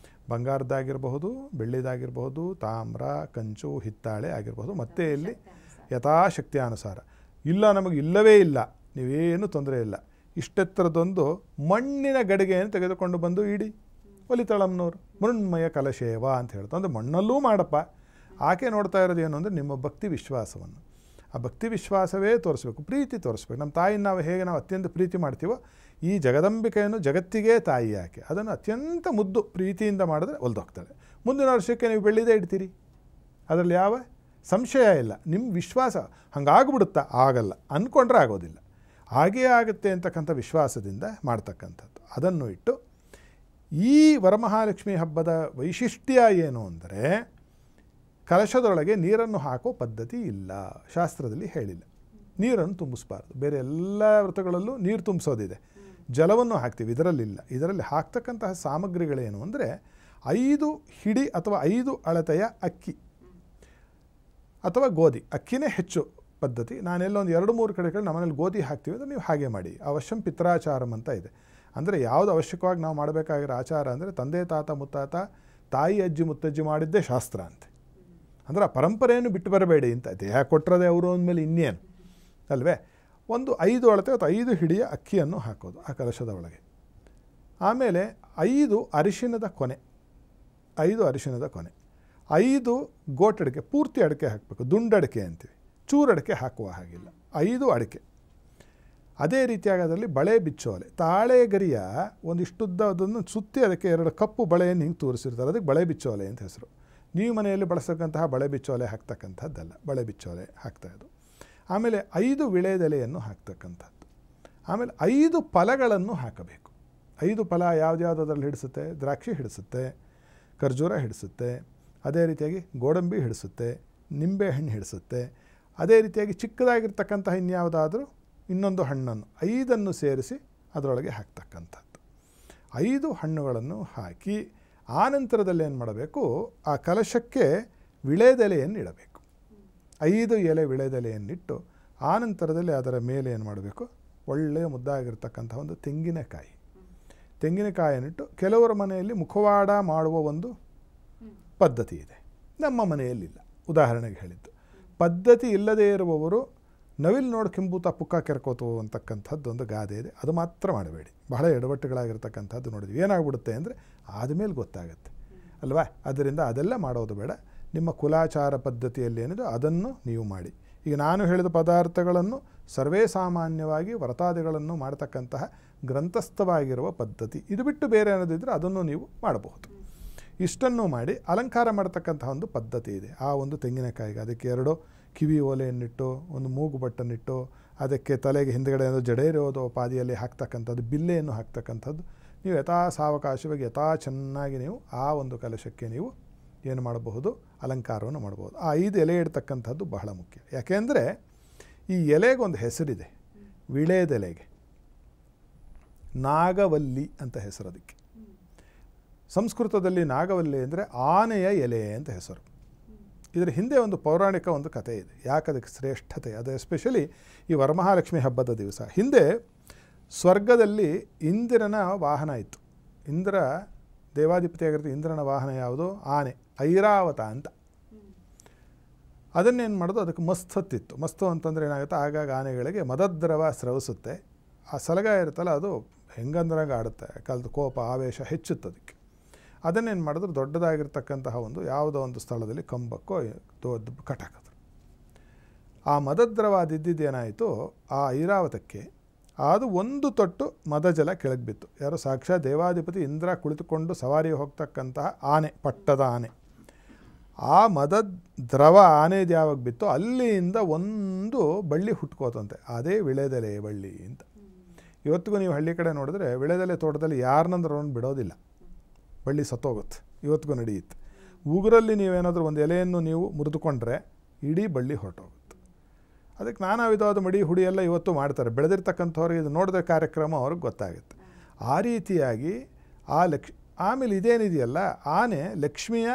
ಬಂಗಾರದ್ದಾಗಿರಬಹುದು, ಬೆಳ್ಳಿದಾಗಿರಬಹುದು, ತಾಮ್ರ, ಕಂಚು, ಹಿತ್ತಾಳೆ ಆಗಿರಬಹುದು. ಮತ್ತೆ ಇಲ್ಲಿ ಯಥಾಶಕ್ತಿ ಅನುಸಾರ. ಇಲ್ಲ ನಮಗೆ ಇಲ್ಲವೇ ಇಲ್ಲ, ನೀವೇನು ತೊಂದರೆ ಇಲ್ಲ, ಇಷ್ಟೆತ್ತರದೊಂದು ಮಣ್ಣಿನ ಗಡಿಗೆಯನ್ನು ತೆಗೆದುಕೊಂಡು ಬಂದು ಇಡಿ. ಒಲಿತಳಮ್ನವರು ಮೃಣ್ಮಯ ಕಲಶೇವ ಅಂತ ಹೇಳ್ತು. ಅಂದರೆ ಮಣ್ಣಲ್ಲೂ ಮಾಡಪ್ಪ. ಆಕೆ ನೋಡ್ತಾ ಇರೋದು ಏನು ಅಂದರೆ ನಿಮ್ಮ ಭಕ್ತಿ ವಿಶ್ವಾಸವನ್ನು. ಆ ಭಕ್ತಿ ವಿಶ್ವಾಸವೇ ತೋರಿಸ್ಬೇಕು, ಪ್ರೀತಿ ತೋರಿಸ್ಬೇಕು. ನಮ್ಮ ತಾಯಿನ ನಾವು ಅತ್ಯಂತ ಪ್ರೀತಿ ಮಾಡ್ತೀವೋ, ಈ ಜಗದಂಬಿಕೆಯನ್ನು ಜಗತ್ತಿಗೆ ತಾಯಿ ಆಕೆ, ಅದನ್ನು ಅತ್ಯಂತ ಮುದ್ದು ಪ್ರೀತಿಯಿಂದ ಮಾಡಿದ್ರೆ ಒಲ್ದೋಗ್ತಾಳೆ. ಮುಂದಿನ ವರ್ಷಕ್ಕೆ ನೀವು ಬೆಳ್ಳಿದೇ ಇಡ್ತೀರಿ, ಅದರಲ್ಲಿ ಯಾವ ಸಂಶಯ ಇಲ್ಲ. ನಿಮ್ಮ ವಿಶ್ವಾಸ ಹಂಗಾಗ್ಬಿಡುತ್ತಾ? ಆಗಲ್ಲ, ಅಂದ್ಕೊಂಡ್ರೆ ಆಗೋದಿಲ್ಲ, ಹಾಗೇ ಆಗುತ್ತೆ ಅಂತಕ್ಕಂಥ ವಿಶ್ವಾಸದಿಂದ ಮಾಡ್ತಕ್ಕಂಥದ್ದು. ಅದನ್ನು ಇಟ್ಟು ಈ ವರಮಹಾಲಕ್ಷ್ಮಿ ಹಬ್ಬದ ವೈಶಿಷ್ಟ್ಯ ಏನು ಅಂದರೆ, ಕಲಶದೊಳಗೆ ನೀರನ್ನು ಹಾಕೋ ಪದ್ಧತಿ ಇಲ್ಲ, ಶಾಸ್ತ್ರದಲ್ಲಿ ಹೇಳಿಲ್ಲ. ನೀರನ್ನು ತುಂಬಿಸ್ಬಾರ್ದು. ಬೇರೆ ಎಲ್ಲ ವ್ರತಗಳಲ್ಲೂ ನೀರು ತುಂಬಿಸೋದಿದೆ, ಜಲವನ್ನು ಹಾಕ್ತೀವಿ, ಇದರಲ್ಲಿಲ್ಲ. ಇದರಲ್ಲಿ ಹಾಕ್ತಕ್ಕಂತಹ ಸಾಮಗ್ರಿಗಳೇನು ಅಂದರೆ 5 ಹಿಡಿ ಅಥವಾ 5 ಅಳತೆಯ ಅಕ್ಕಿ ಅಥವಾ ಗೋಧಿ. ಅಕ್ಕಿನೇ ಹೆಚ್ಚು ಪದ್ಧತಿ. ನಾನೆಲ್ಲ ಒಂದು 2-3 ಕಡೆಗಳು ನಮ್ಮನೇಲಿ ಗೋಧಿ ಹಾಕ್ತೀವಿ ಅಂದರೆ ನೀವು ಹಾಗೆ ಮಾಡಿ. ಅವಶ್ಯಂ ಪಿತ್ರಾಚಾರಂ ಅಂತ ಇದೆ. ಅಂದರೆ ಯಾವುದು ಅವಶ್ಯಕವಾಗಿ ನಾವು ಮಾಡಬೇಕಾಗಿರೋ ಆಚಾರ ಅಂದರೆ ತಂದೆ ತಾತ ಮುತ್ತಾತ ತಾಯಿ ಅಜ್ಜಿ ಮುತ್ತಜ್ಜಿ ಮಾಡಿದ್ದೇ ಶಾಸ್ತ್ರ ಅಂತೆ. ಅಂದರೆ ಆ ಪರಂಪರೆಯನ್ನು ಬಿಟ್ಟು ಬರಬೇಡಿ ಅಂತ. ದೇಹ ಕೊಟ್ಟರದೆ ಅವರು ಅಂದಮೇಲೆ ಇನ್ನೇನು ಅಲ್ವೇ. ಒಂದು 5 ಅಳತೆ ಅಥವಾ 5 ಹಿಡಿಯ ಅಕ್ಕಿಯನ್ನು ಹಾಕೋದು ಆ ಕಲಶದ ಒಳಗೆ. ಆಮೇಲೆ 5 ಅರಿಶಿನದ ಕೊನೆ, 5 ಅರಿಶಿನದ ಕೊನೆ, 5 ಗೋಟಡಿಕೆ, ಪೂರ್ತಿ ಅಡಿಕೆ ಹಾಕಬೇಕು, ದುಂಡಡಿಕೆ ಅಂತೀವಿ, ಚೂರಡಿಕೆ ಹಾಕುವ ಹಾಗಿಲ್ಲ, 5 ಅಡಿಕೆ. ಅದೇ ರೀತಿಯಾಗಿ ಅದರಲ್ಲಿ ಬಳೆ ಬಿಚ್ಚೋಲೆ, ತಾಳೆಗರಿಯ ಒಂದಿಷ್ಟುದ್ದ ಅದನ್ನು ಸುತ್ತಿ ಅದಕ್ಕೆ 2 ಕಪ್ಪು ಬಳೆಯನ್ನು ಹಿಂಗೆ ತೋರಿಸಿರ್ತಾರೆ, ಅದಕ್ಕೆ ಬಳೆ ಬಿಚ್ಚೋಲೆ ಅಂತ ಹೆಸರು. ನೀವು ಮನೆಯಲ್ಲಿ ಬಳಸ್ತಕ್ಕಂತಹ ಬಳೆ ಬಿಚ್ಚೋಲೆ ಹಾಕ್ತಕ್ಕಂಥದ್ದಲ್ಲ, ಬಳೆ ಬಿಚ್ಚೋಲೆ ಹಾಕ್ತಾಯಿದ್ದು. ಆಮೇಲೆ 5 ವಿಳೆದೆಲೆಯನ್ನು ಹಾಕ್ತಕ್ಕಂಥದ್ದು. ಆಮೇಲೆ 5 ಫಲಗಳನ್ನು ಹಾಕಬೇಕು. 5 ಫಲ ಯಾವ್ದ್ಯಾವುದು ಅದರಲ್ಲಿ ಹಿಡಿಸುತ್ತೆ? ದ್ರಾಕ್ಷಿ ಹಿಡಿಸುತ್ತೆ, ಖರ್ಜೂರ ಹಿಡಿಸುತ್ತೆ, ಅದೇ ರೀತಿಯಾಗಿ ಗೋಡಂಬಿ ಹಿಡಿಸುತ್ತೆ, ನಿಂಬೆಹಣ್ಣು ಹಿಡಿಸುತ್ತೆ, ಅದೇ ರೀತಿಯಾಗಿ ಚಿಕ್ಕದಾಗಿರ್ತಕ್ಕಂತಹ ಇನ್ಯಾವುದಾದರೂ ಇನ್ನೊಂದು ಹಣ್ಣನ್ನು 5 ಸೇರಿಸಿ ಅದರೊಳಗೆ ಹಾಕ್ತಕ್ಕಂಥದ್ದು. 5 ಹಣ್ಣುಗಳನ್ನು ಹಾಕಿ ಆನಂತರದಲ್ಲಿ ಏನು ಮಾಡಬೇಕು, ಆ ಕಲಶಕ್ಕೆ ವಿಳೆದೆಲೆಯನ್ನು ಇಡಬೇಕು. 5 ಎಲೆ ವಿಳೆದೆಲೆಯನ್ನಿಟ್ಟು ಆನಂತರದಲ್ಲಿ ಅದರ ಮೇಲೆ ಏನು ಮಾಡಬೇಕು, ಒಳ್ಳೆಯ ಮುದ್ದಾಗಿರ್ತಕ್ಕಂಥ ಒಂದು ತೆಂಗಿನಕಾಯಿಯನ್ನಿಟ್ಟು, ಕೆಲವರ ಮನೆಯಲ್ಲಿ ಮುಖವಾಡ ಮಾಡುವ ಒಂದು ಪದ್ಧತಿ ಇದೆ, ನಮ್ಮ ಮನೆಯಲ್ಲಿಲ್ಲ. ಉದಾಹರಣೆಗೆ ಹೇಳಿದ್ದು, ಪದ್ಧತಿ ಇಲ್ಲದೇ ಇರುವವರು ನವಿಲು ನೋಡಿ ಕಿಂಬೂತ ಪುಕ್ಕ ಕೆರ್ಕೋತು ಅಂತಕ್ಕಂಥದ್ದು ಒಂದು ಗಾದೆ ಇದೆ, ಅದು ಮಾತ್ರ ಮಾಡಬೇಡಿ. ಬಹಳ ಎಡವಟ್ಟುಗಳಾಗಿರ್ತಕ್ಕಂಥದ್ದು ನೋಡಿದ್ವಿ. ಏನಾಗ್ಬಿಡುತ್ತೆ ಅಂದರೆ ಆದಮೇಲೆ ಗೊತ್ತಾಗುತ್ತೆ ಅಲ್ವಾ. ಅದರಿಂದ ಅದೆಲ್ಲ ಮಾಡೋದು ಬೇಡ. ನಿಮ್ಮ ಕುಲಾಚಾರ ಪದ್ಧತಿಯಲ್ಲಿ ಏನಿದೆ ಅದನ್ನು ನೀವು ಮಾಡಿ. ಈಗ ನಾನು ಹೇಳಿದ ಪದಾರ್ಥಗಳನ್ನು ಸರ್ವೇ ಸಾಮಾನ್ಯವಾಗಿ ವ್ರತಾದಿಗಳನ್ನು ಮಾಡ್ತಕ್ಕಂತಹ ಗ್ರಂಥಸ್ಥವಾಗಿರುವ ಪದ್ಧತಿ. ಇದು ಬಿಟ್ಟು ಬೇರೆ ಏನಾದಿದ್ದರೆ ಅದನ್ನು ನೀವು ಮಾಡಬಹುದು. ಇಷ್ಟನ್ನು ಮಾಡಿ ಅಲಂಕಾರ ಮಾಡ್ತಕ್ಕಂತಹ ಒಂದು ಪದ್ಧತಿ ಇದೆ. ಆ ಒಂದು ತೆಂಗಿನಕಾಯಿಗೆ ಅದಕ್ಕೆ 2 ಕಿವಿ ಓಲೆಯನ್ನಿಟ್ಟು, ಒಂದು ಮೂಗು ಬಟ್ಟನ್ನಿಟ್ಟು, ಅದಕ್ಕೆ ತಲೆಗೆ ಹಿಂದುಗಡೆ ಜಡೇರೋದು ಪಾದಿಯಲ್ಲಿ ಹಾಕ್ತಕ್ಕಂಥದ್ದು, ಬಿಲ್ಲೆಯನ್ನು ಹಾಕ್ತಕ್ಕಂಥದ್ದು, ನೀವು ಯಥಾ ಸಾವಕಾಶವಾಗಿ ಯಥಾ ಚೆನ್ನಾಗಿ ನೀವು ಆ ಒಂದು ಕಲಶಕ್ಕೆ ನೀವು ಏನು ಮಾಡಬಹುದು, ಅಲಂಕಾರವನ್ನು ಮಾಡಬಹುದು. ಆ 5 ಎಲೆ ಇಡ್ತಕ್ಕಂಥದ್ದು ಬಹಳ ಮುಖ್ಯ. ಯಾಕೆಂದರೆ ಈ ಎಲೆಗೊಂದು ಹೆಸರಿದೆ, ವಿಳೆದೆಲೆಗೆ ನಾಗವಲ್ಲಿ ಅಂತ ಹೆಸರು. ಅದಕ್ಕೆ ಸಂಸ್ಕೃತದಲ್ಲಿ ನಾಗವಲ್ಲಿ ಅಂದರೆ ಆನೆಯ ಎಲೆ ಅಂತ ಹೆಸರು. ಇದರ ಹಿಂದೆ ಒಂದು ಪೌರಾಣಿಕ ಒಂದು ಕಥೆ ಇದೆ, ಯಾಕೆ ಅದಕ್ಕೆ ಶ್ರೇಷ್ಠತೆ. ಅದು ಎಸ್ಪೆಷಲಿ ಈ ವರಮಹಾಲಕ್ಷ್ಮಿ ಹಬ್ಬದ ದಿವಸ. ಹಿಂದೆ ಸ್ವರ್ಗದಲ್ಲಿ ಇಂದ್ರನ ವಾಹನ ಇತ್ತು. ಇಂದ್ರ ದೇವಾಧಿಪತಿಯಾಗಿರುತ್ತೆ. ಇಂದ್ರನ ವಾಹನ ಯಾವುದು? ಆನೆ, ಐರಾವತ ಅಂತ. ಅದನ್ನೇನು ಮಾಡೋದು, ಅದಕ್ಕೆ ಮಸ್ತ್ ಹತ್ತಿತ್ತು. ಮಸ್ತು ಅಂತಂದರೆ ಏನಾಗುತ್ತೆ, ಆಗಾಗ ಆನೆಗಳಿಗೆ ಮದದ್ರವ ಸ್ರವಿಸುತ್ತೆ. ಆ ಸಲಗ ಇರುತ್ತಲ್ಲ ಅದು ಹೆಂಗಂದ್ರಾಗ ಆಡುತ್ತೆ, ಕಲ್ತು ಕೋಪ ಆವೇಶ ಹೆಚ್ಚುತ್ತೆ ಅದಕ್ಕೆ. ಅದನ್ನೇನು ಮಾಡಿದ್ರು, ದೊಡ್ಡದಾಗಿರ್ತಕ್ಕಂತಹ ಒಂದು ಯಾವುದೋ ಒಂದು ಸ್ಥಳದಲ್ಲಿ ಕಂಬಕ್ಕೋ ಕಟ್ಟಾಕಿದ್ರು. ಆ ಮದದ್ರವಾದಿದ್ದೇನಾಯಿತು, ಆ ಐರಾವತಕ್ಕೆ ಅದು ಒಂದು ತೊಟ್ಟು ಮದಜಲ ಕೆಳಗೆ ಬಿತ್ತು. ಯಾರು? ಸಾಕ್ಷಾತ್ ದೇವಾಧಿಪತಿ ಇಂದ್ರ ಕುಳಿತುಕೊಂಡು ಸವಾರಿ ಹೋಗ್ತಕ್ಕಂತಹ ಆನೆ, ಪಟ್ಟದ ಆನೆ. ಆ ಮದದ್ರವ ಆನೆದು ಯಾವಾಗ ಬಿತ್ತು, ಅಲ್ಲಿಂದ ಒಂದು ಬಳ್ಳಿ ಹುಟ್ಕೋತಂತೆ. ಅದೇ ವಿಳೆದೆಲೆ ಬಳ್ಳಿ ಅಂತ. ಇವತ್ತಿಗೂ ನೀವು ಹಳ್ಳಿ ಕಡೆ ನೋಡಿದ್ರೆ ವಿಳೆದೆಲೆ ತೋಟದಲ್ಲಿ ಯಾರನ್ನಂದ್ರೆ ಅವನು ಬಿಡೋದಿಲ್ಲ, ಬಳ್ಳಿ ಸತ್ತೋಗುತ್ತೆ. ಇವತ್ತಿಗೂ ನಡೆಯುತ್ತೆ. ಉಗುರಲ್ಲಿ ನೀವೇನಾದರೂ ಒಂದು ಎಲೆಯನ್ನು ನೀವು ಮುರಿದುಕೊಂಡ್ರೆ ಇಡೀ ಬಳ್ಳಿ ಹೊರಟೋಗುತ್ತೆ. ಅದಕ್ಕೆ ನಾನಾ ವಿಧವಾದ ಮಡಿ ಹುಡಿ ಎಲ್ಲ ಇವತ್ತು ಮಾಡ್ತಾರೆ. ಬೆಳೆದಿರ್ತಕ್ಕಂಥವ್ರಿಗೆ ಇದು ನೋಡಿದ ಕಾರ್ಯಕ್ರಮ ಅವ್ರಿಗೆ ಗೊತ್ತಾಗುತ್ತೆ. ಆ ರೀತಿಯಾಗಿ ಆಮೇಲೆ ಇದೇನಿದೆಯಲ್ಲ, ಆನೆ ಲಕ್ಷ್ಮಿಯ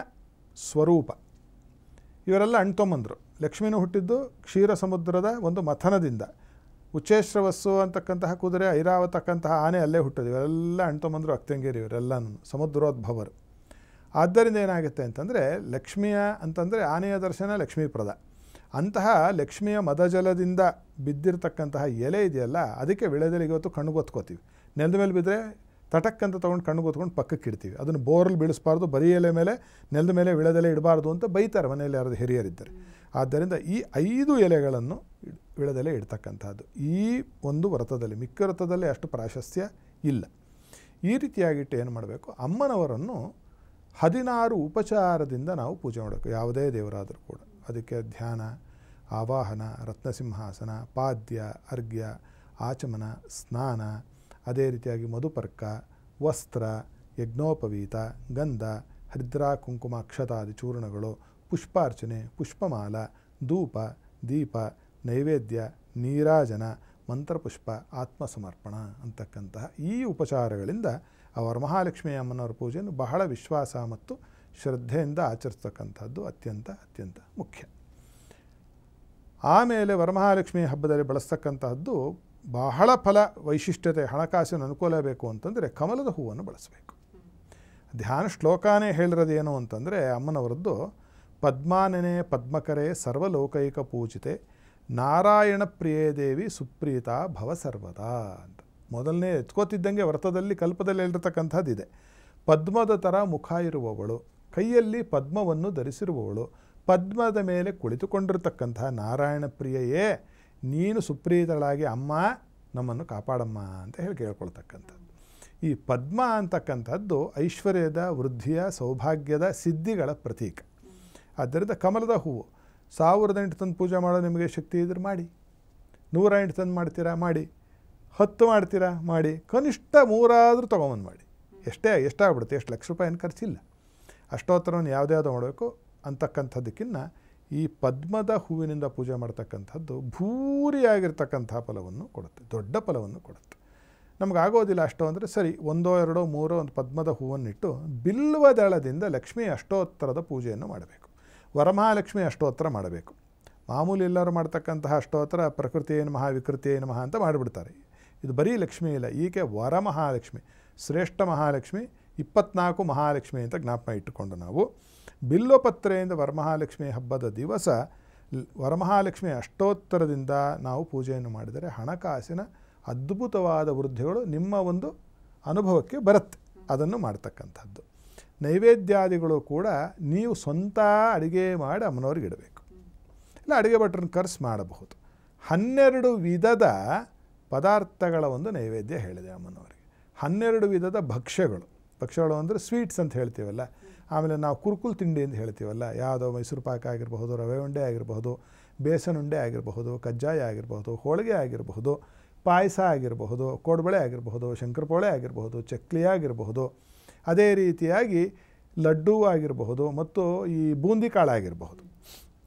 ಸ್ವರೂಪ. ಇವರೆಲ್ಲ ಅಣ್ತೊಂಬಂದರು. ಲಕ್ಷ್ಮಿನೂ ಹುಟ್ಟಿದ್ದು ಕ್ಷೀರ ಸಮುದ್ರದ ಒಂದು ಮಥನದಿಂದ. ಉಚ್ಚೇಶ್ರವಸ್ಸು ಅಂತಕ್ಕಂತಹ ಕುದುರೆ, ಐರಾವತಕ್ಕಂತಹ ಆನೆ ಅಲ್ಲೇ ಹುಟ್ಟೋದು. ಇವರೆಲ್ಲ ಅಣ್ತೊಂಬಂದರು, ಅಕ್ತಂಗೇರಿ, ಇವರೆಲ್ಲನೂ ಸಮುದ್ರೋದ್ಭವರು. ಆದ್ದರಿಂದ ಏನಾಗುತ್ತೆ ಅಂತಂದರೆ, ಲಕ್ಷ್ಮಿಯ ಅಂತಂದರೆ ಆನೆಯ ದರ್ಶನ ಲಕ್ಷ್ಮೀಪ್ರದ. ಅಂತಹ ಲಕ್ಷ್ಮಿಯ ಮದಜಲದಿಂದ ಬಿದ್ದಿರತಕ್ಕಂತಹ ಎಲೆ ಇದೆಯಲ್ಲ, ಅದಕ್ಕೆ ವಿಳೆದೆಲೆಗೆ ಇವತ್ತು ಕಣ್ಣುಗೊತ್ಕೋತೀವಿ. ನೆಲದ ಮೇಲೆ ಬಿದ್ದರೆ ತಟಕ್ಕಂತ ತೊಗೊಂಡು ಕಣ್ಣುಗೊತ್ಕೊಂಡು ಪಕ್ಕಕ್ಕೆ ಇಡ್ತೀವಿ. ಅದನ್ನು ಬೋರಲ್ಲಿ ಬೀಳಿಸಬಾರ್ದು, ಬರೀ ಎಲೆ ಮೇಲೆ ನೆಲದ ಮೇಲೆ ವಿಳೆದೆಲೆ ಇಡಬಾರ್ದು ಅಂತ ಬೈತಾರೆ ಮನೆಯಲ್ಲಿ ಯಾರಾದ್ರು ಹಿರಿಯರಿದ್ದರೆ. ಆದ್ದರಿಂದ ಈ 5 ಎಲೆಗಳನ್ನು ವಿಳೆದೆಲೆ ಇಡ್ತಕ್ಕಂಥದ್ದು ಈ ಒಂದು ವ್ರತದಲ್ಲಿ. ಮಿಕ್ಕ ವ್ರತದಲ್ಲಿ ಅಷ್ಟು ಪ್ರಾಶಸ್ತ್ಯ ಇಲ್ಲ. ಈ ರೀತಿಯಾಗಿಟ್ಟು ಏನು ಮಾಡಬೇಕು, ಅಮ್ಮನವರನ್ನು 16 ಉಪಚಾರದಿಂದ ನಾವು ಪೂಜೆ ಮಾಡಬೇಕು. ಯಾವುದೇ ದೇವರಾದರೂ ಕೂಡ ಅದಕ್ಕೆ ಧ್ಯಾನ, ಆವಾಹನ, ರತ್ನಸಿಂಹಾಸನ, ಪಾದ್ಯ, ಅರ್ಘ್ಯ, ಆಚಮನ, ಸ್ನಾನ, ಅದೇ ರೀತಿಯಾಗಿ ಮಧುಪರ್ಕ, ವಸ್ತ್ರ, ಯಜ್ಞೋಪವೀತ, ಗಂಧ, ಹರಿದ್ರಾ ಕುಂಕುಮ ಅಕ್ಷತಾದಿ ಚೂರ್ಣಗಳು, ಪುಷ್ಪಾರ್ಚನೆ, ಪುಷ್ಪಮಾಲ, ಧೂಪ, ದೀಪ, ನೈವೇದ್ಯ, ನೀರಾಜನ, ಮಂತ್ರಪುಷ್ಪ, ಆತ್ಮಸಮರ್ಪಣ ಅಂತಕ್ಕಂತಹ ಈ ಉಪಚಾರಗಳಿಂದ ಆ ವರಮಹಾಲಕ್ಷ್ಮಿ ಅಮ್ಮನವರ ಪೂಜೆಯನ್ನು ಬಹಳ ವಿಶ್ವಾಸ ಮತ್ತು ಶ್ರದ್ಧೆಯಿಂದ ಆಚರಿಸ್ತಕ್ಕಂಥದ್ದು ಅತ್ಯಂತ ಅತ್ಯಂತ ಮುಖ್ಯ. ಆಮೇಲೆ ವರಮಹಾಲಕ್ಷ್ಮಿ ಹಬ್ಬದಲ್ಲಿ ಬಳಸ್ತಕ್ಕಂತಹದ್ದು ಬಹಳ ಫಲ ವೈಶಿಷ್ಟ್ಯತೆ, ಹಣಕಾಸಿನ ಅನುಕೂಲ ಬೇಕು ಅಂತಂದರೆ ಕಮಲದ ಹೂವನ್ನು ಬಳಸಬೇಕು. ಧ್ಯಾನ ಶ್ಲೋಕನೇ ಹೇಳಿರೋದೇನು ಅಂತಂದರೆ ಅಮ್ಮನವರದ್ದು, ಪದ್ಮಾನನೆ ಪದ್ಮಕರೆ ಸರ್ವಲೋಕೈಕ ಪೂಜಿತೆ ನಾರಾಯಣ ಪ್ರಿಯೇ ದೇವಿ ಸುಪ್ರೀತ ಭವ ಸರ್ವದಾ ಅಂತ. ಮೊದಲನೇ ಎತ್ಕೋತಿದ್ದಂಗೆ ವ್ರತದಲ್ಲಿ ಕಲ್ಪದಲ್ಲಿ ಹೇಳಿರ್ತಕ್ಕಂಥದ್ದಿದೆ. ಪದ್ಮದ ಥರ ಮುಖ ಇರುವವಳು, ಕೈಯಲ್ಲಿ ಪದ್ಮವನ್ನು ಧರಿಸಿರುವವಳು, ಪದ್ಮದ ಮೇಲೆ ಕುಳಿತುಕೊಂಡಿರ್ತಕ್ಕಂತಹ ನಾರಾಯಣ ಪ್ರಿಯೆಯೇ ನೀನು ಸುಪ್ರೀತಳಾಗಿ ಅಮ್ಮ ನಮ್ಮನ್ನು ಕಾಪಾಡಮ್ಮ ಅಂತ ಹೇಳಿ ಕೇಳ್ಕೊಳ್ತಕ್ಕಂಥದ್ದು. ಈ ಪದ್ಮ ಅಂತಕ್ಕಂಥದ್ದು ಐಶ್ವರ್ಯದ, ವೃದ್ಧಿಯ, ಸೌಭಾಗ್ಯದ, ಸಿದ್ಧಿಗಳ ಪ್ರತೀಕ. ಆದ್ದರಿಂದ ಕಮಲದ ಹೂವು 1008 ತಂದು ಪೂಜೆ ಮಾಡೋ ನಿಮಗೆ ಶಕ್ತಿ ಇದ್ರೆ ಮಾಡಿ, 108 ತಂದು ಮಾಡ್ತೀರಾ ಮಾಡಿ, 10 ಮಾಡ್ತೀರಾ ಮಾಡಿ, ಕನಿಷ್ಠ 3 ಆದರೂ ತೊಗೊಂಬಂದು ಮಾಡಿ. ಎಷ್ಟಾಗ್ಬಿಡುತ್ತೆ, ಎಷ್ಟು ಲಕ್ಷ ರೂಪಾಯಿ ಏನು ಖರ್ಚಿಲ್ಲ. ಅಷ್ಟೋತ್ತರವನ್ನು ಯಾವುದ್ಯಾವುದೋ ಮಾಡಬೇಕು ಅಂತಕ್ಕಂಥದ್ದಕ್ಕಿಂತ ಈ ಪದ್ಮದ ಹೂವಿನಿಂದ ಪೂಜೆ ಮಾಡ್ತಕ್ಕಂಥದ್ದು ಭೂರಿಯಾಗಿರ್ತಕ್ಕಂಥ ಫಲವನ್ನು ಕೊಡುತ್ತೆ, ದೊಡ್ಡ ಫಲವನ್ನು ಕೊಡುತ್ತೆ. ನಮಗಾಗೋದಿಲ್ಲ ಅಷ್ಟೋ ಅಂದರೆ ಸರಿ, 1, 2, 3 ಒಂದು ಪದ್ಮದ ಹೂವನ್ನಿಟ್ಟು ಬಿಲ್ವದಳದಿಂದ ಲಕ್ಷ್ಮೀ ಅಷ್ಟೋತ್ತರದ ಪೂಜೆಯನ್ನು ಮಾಡಬೇಕು. ವರಮಹಾಲಕ್ಷ್ಮಿ ಅಷ್ಟೋತ್ತರ ಮಾಡಬೇಕು. ಮಾಮೂಲಿ ಎಲ್ಲರೂ ಮಾಡ್ತಕ್ಕಂತಹ ಅಷ್ಟೋತ್ತರ ಪ್ರಕೃತಿಯೇ ನಮಃ ವಿಕೃತಿಯೇ ನಮಃ ಅಂತ ಮಾಡಿಬಿಡ್ತಾರೆ. ಇದು ಬರೀ ಲಕ್ಷ್ಮಿ ಇಲ್ಲ, ಈಕೆ ವರಮಹಾಲಕ್ಷ್ಮಿ, ಶ್ರೇಷ್ಠ ಮಹಾಲಕ್ಷ್ಮಿ, 24 ಮಹಾಲಕ್ಷ್ಮಿ ಅಂತ ಜ್ಞಾಪನ ಇಟ್ಟುಕೊಂಡು ನಾವು ಬಿಲ್ವಪತ್ರೆಯಿಂದ ವರಮಹಾಲಕ್ಷ್ಮಿ ಹಬ್ಬದ ದಿವಸ ವರಮಹಾಲಕ್ಷ್ಮಿ ಅಷ್ಟೋತ್ತರದಿಂದ ನಾವು ಪೂಜೆಯನ್ನು ಮಾಡಿದರೆ ಹಣಕಾಸಿನ ಅದ್ಭುತವಾದ ವೃದ್ಧಿಗಳು ನಿಮ್ಮ ಒಂದು ಅನುಭವಕ್ಕೆ ಬರುತ್ತೆ. ಅದನ್ನು ಮಾಡ್ತಕ್ಕಂಥದ್ದು. ನೈವೇದ್ಯಾದಿಗಳು ಕೂಡ ನೀವು ಸ್ವಂತ ಅಡುಗೆ ಮಾಡಿ ಅಮ್ಮನವ್ರಿಗೆ ಇಡಬೇಕು. ಇಲ್ಲ ಅಡುಗೆ ಭಟ್ರನ್ನ ಕರೆಸಿ ಮಾಡಬಹುದು. 12 ವಿಧದ ಪದಾರ್ಥಗಳ ಒಂದು ನೈವೇದ್ಯ ಹೇಳಿದೆ ಅಮ್ಮನವರಿಗೆ. 12 ವಿಧದ ಭಕ್ಷ್ಯಗಳು ಅಂದರೆ ಸ್ವೀಟ್ಸ್ ಅಂತ ಹೇಳ್ತೀವಲ್ಲ. ಆಮೇಲೆ ನಾವು ಕುರುಕುಲ್ ತಿಂಡಿ ಅಂತ ಹೇಳ್ತೀವಲ್ಲ, ಯಾವುದೋ ಮೈಸೂರು ಪಾಕ ಆಗಿರಬಹುದು, ರವೆ ಉಂಡೆ ಆಗಿರಬಹುದು, ಬೇಸನ್ ಉಂಡೆ ಆಗಿರಬಹುದು, ಕಜ್ಜಾಯ ಆಗಿರಬಹುದು, ಹೋಳಿಗೆ ಆಗಿರಬಹುದು, ಪಾಯಸ ಆಗಿರಬಹುದು, ಕೋಡ್ಬಳೆ ಆಗಿರಬಹುದು, ಶಂಕರಪೋಳೆ ಆಗಿರಬಹುದು, ಚಕ್ಲಿ ಆಗಿರಬಹುದು, ಅದೇ ರೀತಿಯಾಗಿ ಲಡ್ಡು ಆಗಿರಬಹುದು ಮತ್ತು ಈ ಬೂಂದಿ ಕಾಳಾಗಿರಬಹುದು.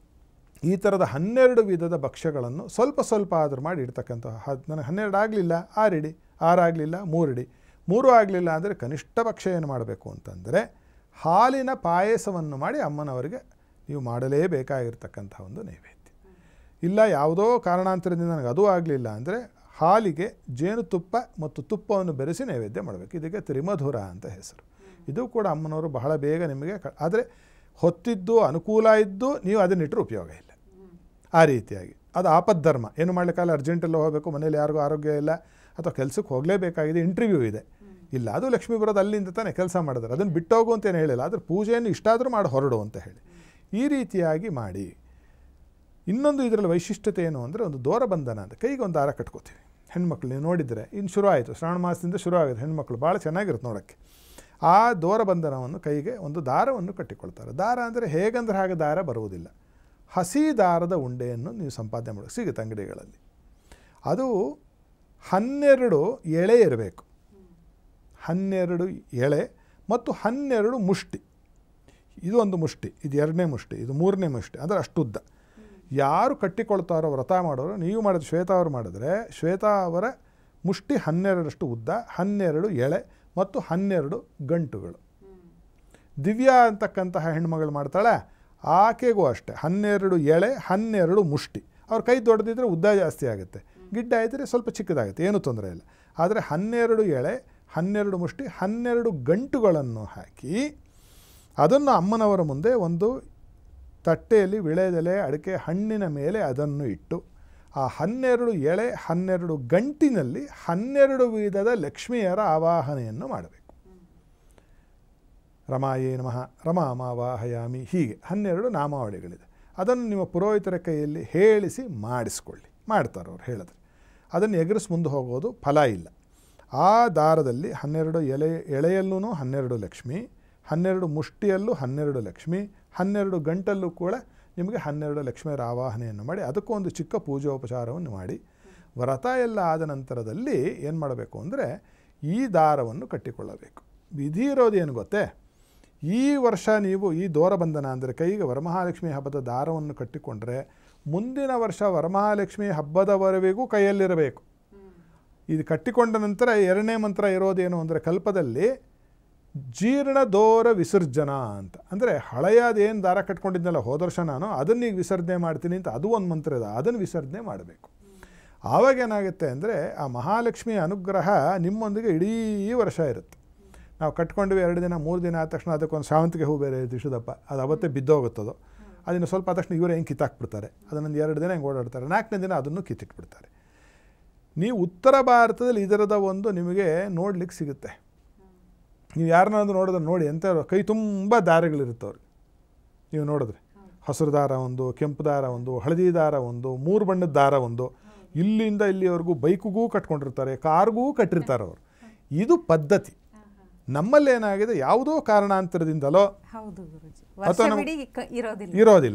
ಈ ಥರದ 12 ವಿಧದ ಭಕ್ಷ್ಯಗಳನ್ನು ಸ್ವಲ್ಪ ಸ್ವಲ್ಪ ಆದರೂ ಮಾಡಿ ಇಡ್ತಕ್ಕಂಥ. ನನಗೆ 12 ಆಗಲಿಲ್ಲ 6 ಇಡಿ, 6 ಆಗಲಿಲ್ಲ 3 ಇಡಿ, 3 ಆಗಲಿಲ್ಲ ಅಂದರೆ ಕನಿಷ್ಠ ಭಕ್ಷ್ಯ ಏನು ಮಾಡಬೇಕು ಅಂತಂದರೆ ಹಾಲಿನ ಪಾಯಸವನ್ನು ಮಾಡಿ ಅಮ್ಮನವರಿಗೆ ನೀವು ಮಾಡಲೇಬೇಕಾಗಿರ್ತಕ್ಕಂಥ ಒಂದು ನೈವೇದ್ಯ. ಇಲ್ಲ ಯಾವುದೋ ಕಾರಣಾಂತರದಿಂದ ನನಗೆ ಅದು ಆಗಲಿಲ್ಲ ಅಂದರೆ ಹಾಲಿಗೆ ಜೇನುತುಪ್ಪ ಮತ್ತು ತುಪ್ಪವನ್ನು ಬೆರೆಸಿ ನೈವೇದ್ಯ ಮಾಡಬೇಕು. ಇದಕ್ಕೆ ತ್ರಿಮಧುರ ಅಂತ ಹೆಸರು. ಇದು ಕೂಡ ಅಮ್ಮನವರು ಬಹಳ ಬೇಗ ನಿಮಗೆ ಆದರೆ ಹೊತ್ತಿದ್ದು ಅನುಕೂಲ ಇದ್ದು ನೀವು ಅದನ್ನಿಟ್ಟರೆ ಉಪಯೋಗ ಇಲ್ಲ. ಆ ರೀತಿಯಾಗಿ ಅದು ಆಪದ್ಧರ್ಮ. ಏನು ಮಾಡಲಿಕ್ಕಲ್ಲ, ಅರ್ಜೆಂಟೆಲ್ಲ ಹೋಗಬೇಕು, ಮನೇಲಿ ಯಾರಿಗೂ ಆರೋಗ್ಯ ಇಲ್ಲ ಅಥವಾ ಕೆಲಸಕ್ಕೆ ಹೋಗಲೇಬೇಕಾಗಿದೆ, ಇಂಟರ್ವ್ಯೂ ಇದೆ, ಇಲ್ಲ ಅದು ಲಕ್ಷ್ಮೀ ಬರೋದು ಅಲ್ಲಿಂದ ತಾನೇ ಕೆಲಸ ಮಾಡಿದ್ರೆ ಅದನ್ನು ಬಿಟ್ಟೋಗು ಅಂತೇನು ಹೇಳಿಲ್ಲ, ಆದರೆ ಪೂಜೆಯನ್ನು ಇಷ್ಟಾದರೂ ಮಾಡಿ ಹೊರಡು ಅಂತ ಹೇಳಿ ಈ ರೀತಿಯಾಗಿ ಮಾಡಿ. ಇನ್ನೊಂದು ಇದರಲ್ಲಿ ವೈಶಿಷ್ಟ್ಯತೆ ಏನು ಅಂದರೆ ಒಂದು ದೋರಬಂಧನ ಅಂತ ಕೈಗೆ ಒಂದು ದಾರ ಕಟ್ಕೋತೀವಿ ಹೆಣ್ಮಕ್ಳು. ನೀವು ನೋಡಿದರೆ ಇನ್ನು ಶುರು ಆಯಿತು, ಶ್ರಾವಣ ಮಾಸದಿಂದ ಶುರು ಆಗುತ್ತೆ, ಹೆಣ್ಮಕ್ಳು ಭಾಳ ಚೆನ್ನಾಗಿರುತ್ತೆ ನೋಡೋಕ್ಕೆ. ಆ ದೋರಬಂಧನವನ್ನು ಕೈಗೆ ಒಂದು ದಾರವನ್ನು ಕಟ್ಟಿಕೊಳ್ತಾರೆ. ದಾರ ಅಂದರೆ ಹೇಗಂದ್ರೆ ಹಾಗೆ ದಾರ ಬರುವುದಿಲ್ಲ. ಹಸಿ ದಾರದ ಉಂಡೆಯನ್ನು ನೀವು ಸಂಪಾದನೆ ಮಾಡೋಕ್ಕೆ ಸಿಗುತ್ತೆ ಅಂಗಡಿಗಳಲ್ಲಿ. ಅದು 12 ಎಳೆ ಇರಬೇಕು. 12 ಎಳೆ ಮತ್ತು 12 ಮುಷ್ಟಿ. ಇದು ಒಂದು ಮುಷ್ಟಿ, ಇದು 2ನೇ ಮುಷ್ಟಿ, ಇದು 3ನೇ ಮುಷ್ಟಿ, ಅಂದರೆ ಅಷ್ಟುದ್ದ. ಯಾರು ಕಟ್ಟಿಕೊಳ್ತಾರೋ ವ್ರತ ಮಾಡೋರು, ನೀವು ಮಾಡಿದ್ರೆ ಶ್ವೇತಾ ಅವರು ಮಾಡಿದ್ರೆ ಶ್ವೇತಾ ಅವರ ಮುಷ್ಟಿ 12ರಷ್ಟು ಉದ್ದ, 12 ಎಳೆ ಮತ್ತು 12 ಗಂಟುಗಳು. ದಿವ್ಯಾ ಅಂತಕ್ಕಂತಹ ಹೆಣ್ಮಗಳು ಮಾಡ್ತಾಳೆ, ಆಕೆಗೂ ಅಷ್ಟೇ 12 ಎಳೆ 12 ಮುಷ್ಟಿ. ಅವ್ರ ಕೈ ದೊಡ್ಡದಿದ್ದರೆ ಉದ್ದ ಜಾಸ್ತಿ ಆಗುತ್ತೆ, ಗಿಡ್ಡ ಇದ್ದರೆ ಸ್ವಲ್ಪ ಚಿಕ್ಕದಾಗುತ್ತೆ, ಏನೂ ತೊಂದರೆ ಇಲ್ಲ. ಆದರೆ 12 ಎಳೆ 12 ಮುಷ್ಟಿ 12 ಗಂಟುಗಳನ್ನು ಹಾಕಿ ಅದನ್ನು ಅಮ್ಮನವರ ಮುಂದೆ ಒಂದು ತಟ್ಟೆಯಲ್ಲಿ ವಿಳೆದೆಲೆ ಅಡಿಕೆ ಹಣ್ಣಿನ ಮೇಲೆ ಅದನ್ನು ಇಟ್ಟು ಆ 12 ಎಳೆ 12 ಗಂಟಿನಲ್ಲಿ 12 ವಿಧದ ಲಕ್ಷ್ಮಿಯರ ಆವಾಹನೆಯನ್ನು ಮಾಡಬೇಕು. ರಮಾಯೇ ನಮಃ, ರಮಾಮಾವಾಹಯಾಮಿ, ಹೀಗೆ 12 ನಾಮಾವಳಿಗಳಿದೆ. ಅದನ್ನು ನಿಮ್ಮ ಪುರೋಹಿತರ ಕೈಯಲ್ಲಿ ಹೇಳಿಸಿ ಮಾಡಿಸ್ಕೊಳ್ಳಿ. ಮಾಡ್ತಾರೆ ಅವ್ರು ಹೇಳಿದ್ರೆ. ಅದನ್ನು ಎಗರಿಸಿ ಮುಂದೆ ಹೋಗೋದು ಫಲ ಇಲ್ಲ. ಆ ದಾರದಲ್ಲಿ 12 ಎಳೆಯಲ್ಲೂ 12 ಲಕ್ಷ್ಮಿ, 12 ಮುಷ್ಟಿಯಲ್ಲೂ 12 ಲಕ್ಷ್ಮಿ, 12 ಗಂಟಲ್ಲೂ ಕೂಡ ನಿಮಗೆ 12 ಲಕ್ಷ್ಮಿಯರ ಆವಾಹನೆಯನ್ನು ಮಾಡಿ ಅದಕ್ಕೂ ಒಂದು ಚಿಕ್ಕ ಪೂಜೋಪಚಾರವನ್ನು ಮಾಡಿ ವ್ರತ ಎಲ್ಲ ಆದ ನಂತರದಲ್ಲಿ ಏನು ಮಾಡಬೇಕು ಅಂದರೆ ಈ ದಾರವನ್ನು ಕಟ್ಟಿಕೊಳ್ಳಬೇಕು. ವಿಧಿ ಇರೋದೇನು ಗೊತ್ತೇ, ಈ ವರ್ಷ ನೀವು ಈ ದೋರಬಂಧನ ಅಂದರೆ ಕೈಗೆ ವರಮಹಾಲಕ್ಷ್ಮಿ ಹಬ್ಬದ ದಾರವನ್ನು ಕಟ್ಟಿಕೊಂಡ್ರೆ ಮುಂದಿನ ವರ್ಷ ವರಮಹಾಲಕ್ಷ್ಮಿ ಹಬ್ಬದವರೆಗೂ ಕೈಯಲ್ಲಿರಬೇಕು. ಇದು ಕಟ್ಟಿಕೊಂಡ ನಂತರ 2ನೇ ಮಂತ್ರ ಇರೋದೇನು ಅಂದರೆ ಕಲ್ಪದಲ್ಲಿ ಜೀರ್ಣದೋರ ವಿಸರ್ಜನ ಅಂತ. ಅಂದರೆ ಹಳೆಯದೇನು ದಾರ ಕಟ್ಕೊಂಡಿದ್ನಲ್ಲ ಹೋದ ವರ್ಷ ನಾನು ಅದನ್ನೀಗ ವಿಸರ್ಜನೆ ಮಾಡ್ತೀನಿ ಅಂತ ಅದು ಒಂದು ಮಂತ್ರ ಇದೆ, ಅದನ್ನು ವಿಸರ್ಜನೆ ಮಾಡಬೇಕು. ಆವಾಗೇನಾಗುತ್ತೆ ಅಂದರೆ ಆ ಮಹಾಲಕ್ಷ್ಮಿಯ ಅನುಗ್ರಹ ನಿಮ್ಮೊಂದಿಗೆ ಇಡೀ ವರ್ಷ ಇರುತ್ತೆ. ನಾವು ಕಟ್ಕೊಂಡ್ವಿ 2 ದಿನ 3 ದಿನ ಆದ ತಕ್ಷಣ ಅದಕ್ಕೊಂದು ಶಾವಂತಿಗೆ ಹೂ ಬೇರೆ ದಿಶದಪ್ಪ, ಅದು ಅವತ್ತೇ ಬಿದ್ದೋಗುತ್ತದೋ, ಅದನ್ನು ಸ್ವಲ್ಪ ಆದ ತಕ್ಷಣ ಇವರೇ ಹೆಂಗೆ ಕಿತ್ತಾಕ್ಬಿಡ್ತಾರೆ, ಅದನ್ನೊಂದು 2 ದಿನ ಹೆಂಗೆ ಓಡಾಡ್ತಾರೆ, 4ನೇ ದಿನ ಅದನ್ನು ಕಿತ್ತಿಟ್ಬಿಡ್ತಾರೆ. ನೀವು ಉತ್ತರ ಭಾರತದಲ್ಲಿ ಇದರದ ಒಂದು ನಿಮಗೆ ನೋಡ್ಲಿಕ್ಕೆ ಸಿಗುತ್ತೆ. ನೀವು ಯಾರನ್ನಾದ್ರೂ ನೋಡಿದ್ರೆ ನೋಡಿ, ಎಂಥವ್ರು ಕೈ ತುಂಬ ದಾರಗಳಿರುತ್ತವ್ರು. ನೀವು ನೋಡಿದ್ರೆ ಹಸಿರು ದಾರ ಒಂದು, ಕೆಂಪು ದಾರ ಒಂದು, ಹಳದಿ ದಾರ ಒಂದು, 3 ಬಣ್ಣದ ದಾರ ಒಂದು, ಇಲ್ಲಿಂದ ಇಲ್ಲಿವರೆಗೂ ಬೈಕ್ಗೂ ಕಟ್ಕೊಂಡಿರ್ತಾರೆ, ಕಾರ್ಗೂ ಕಟ್ಟಿರ್ತಾರೆ ಅವರು. ಇದು ಪದ್ಧತಿ. ನಮ್ಮಲ್ಲೇನಾಗಿದೆ ಯಾವುದೋ ಕಾರಣಾಂತರದಿಂದಲೋ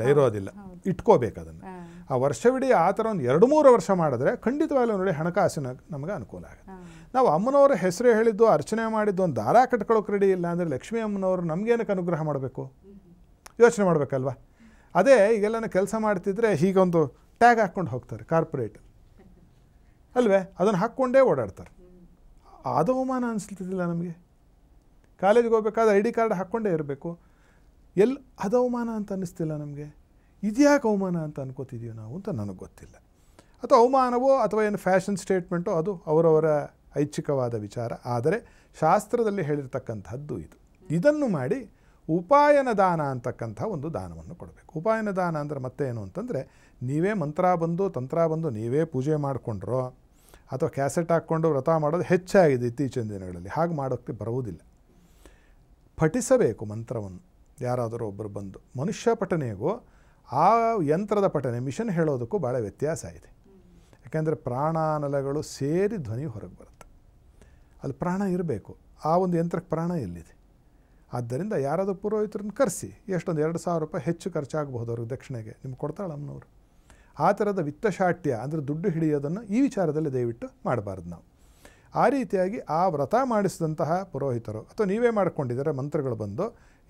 ಇರೋದಿಲ್ಲ ಇಟ್ಕೋಬೇಕು ಅದನ್ನು. ಆ ವರ್ಷವಿಡೀ ಆ ಥರ ಒಂದು 2-3 ವರ್ಷ ಮಾಡಿದ್ರೆ ಖಂಡಿತವಾಗ್ಲೂ ನೋಡಿ ಹಣಕಾಸಿನ ನಮಗೆ ಅನುಕೂಲ ಆಗುತ್ತೆ. ನಾವು ಅಮ್ಮನವರ ಹೆಸರು ಹೇಳಿದ್ದು ಅರ್ಚನೆ ಮಾಡಿದ್ದು ಒಂದು ದಾರ ಕಟ್ಕೊಳ್ಳೋಕೆ ರೆಡಿ ಇಲ್ಲ ಅಂದರೆ ಲಕ್ಷ್ಮೀ ಅಮ್ಮನವರು ನಮಗೇನಕ್ಕೆ ಅನುಗ್ರಹ ಮಾಡಬೇಕು, ಯೋಚನೆ ಮಾಡಬೇಕಲ್ವ. ಅದೇ ಈಗೆಲ್ಲ ಕೆಲಸ ಮಾಡ್ತಿದ್ರೆ ಹೀಗೊಂದು ಟ್ಯಾಗ್ ಹಾಕ್ಕೊಂಡು ಹೋಗ್ತಾರೆ ಕಾರ್ಪೊರೇಟ್ ಅಲ್ವೇ, ಅದನ್ನು ಹಾಕ್ಕೊಂಡೇ ಓಡಾಡ್ತಾರೆ. ಅದು ಅವಮಾನ ಅನಿಸ್ತಿದ್ದಿಲ್ಲ ನಮಗೆ. ಕಾಲೇಜಿಗೆ ಹೋಗ್ಬೇಕಾದ್ರೆ ID ಕಾರ್ಡ್ ಹಾಕ್ಕೊಂಡೇ ಇರಬೇಕು. ಅದು ಅವಮಾನ ಅಂತ ಅನ್ನಿಸ್ತಿಲ್ಲ ನಮಗೆ. ಇದ್ಯಾಕೆ ಅವಮಾನ ಅಂತ ಅನ್ಕೋತಿದ್ದೀವಿ ನಾವು ಅಂತ ನನಗೆ ಗೊತ್ತಿಲ್ಲ. ಅಥವಾ ಅವಮಾನವೋ ಅಥವಾ ಏನು ಫ್ಯಾಷನ್ ಸ್ಟೇಟ್ಮೆಂಟೋ ಅದು ಅವರವರ ಐಚ್ಛಿಕವಾದ ವಿಚಾರ. ಆದರೆ ಶಾಸ್ತ್ರದಲ್ಲಿ ಹೇಳಿರ್ತಕ್ಕಂಥದ್ದು ಇದು. ಇದನ್ನು ಮಾಡಿ ಉಪಾಯನ ದಾನ ಅಂತಕ್ಕಂಥ ಒಂದು ದಾನವನ್ನು ಕೊಡಬೇಕು. ಉಪಾಯನ ದಾನ ಅಂದರೆ ಮತ್ತೆ ಏನು ಅಂತಂದರೆ ನೀವೇ ಮಂತ್ರ ಬಂದು ತಂತ್ರ ಬಂದು ನೀವೇ ಪೂಜೆ ಮಾಡಿಕೊಂಡ್ರೋ ಅಥವಾ ಕ್ಯಾಸೆಟ್ ಹಾಕ್ಕೊಂಡು ವ್ರತ ಮಾಡೋದು ಹೆಚ್ಚಾಗಿದೆ ಇತ್ತೀಚಿನ ದಿನಗಳಲ್ಲಿ. ಹಾಗೆ ಮಾಡೋಕ್ಕೆ ಬರುವುದಿಲ್ಲ. ಪಠಿಸಬೇಕು ಮಂತ್ರವನ್ನು. ಯಾರಾದರೂ ಒಬ್ಬರು ಬಂದು ಮನುಷ್ಯ ಪಠನೆಗೂ ಆ ಯಂತ್ರದ ಪಠನೆ ಮಿಷನ್ ಹೇಳೋದಕ್ಕೂ ಭಾಳ ವ್ಯತ್ಯಾಸ ಇದೆ. ಯಾಕೆಂದರೆ ಪ್ರಾಣಾನಲಗಳು ಸೇರಿ ಧ್ವನಿ ಹೊರಗೆ ಬರುತ್ತೆ. ಅಲ್ಲಿ ಪ್ರಾಣ ಇರಬೇಕು. ಆ ಒಂದು ಯಂತ್ರಕ್ಕೆ ಪ್ರಾಣ ಎಲ್ಲಿದೆ? ಆದ್ದರಿಂದ ಯಾರಾದರೂ ಪುರೋಹಿತರನ್ನು ಕರೆಸಿ ಎಷ್ಟೊಂದು 2,000 ರೂಪಾಯಿ ಹೆಚ್ಚು ಖರ್ಚಾಗಬಹುದು ಅವ್ರಿಗೆ ದಕ್ಷಿಣೆಗೆ, ನಿಮ್ಗೆ ಕೊಡ್ತಾಳೆ ಅಮ್ಮನವರು. ಆ ಥರದ ವಿತ್ತಶಾಟ್ಯ ಅಂದರೆ ದುಡ್ಡು ಹಿಡಿಯೋದನ್ನು ಈ ವಿಚಾರದಲ್ಲಿ ದಯವಿಟ್ಟು ಮಾಡಬಾರ್ದು ನಾವು. ಆ ರೀತಿಯಾಗಿ ಆ ವ್ರತ ಮಾಡಿಸಿದಂತಹ ಪುರೋಹಿತರು ಅಥವಾ ನೀವೇ ಮಾಡ್ಕೊಂಡಿದ್ದಾರೆ ಮಂತ್ರಗಳು ಬಂದು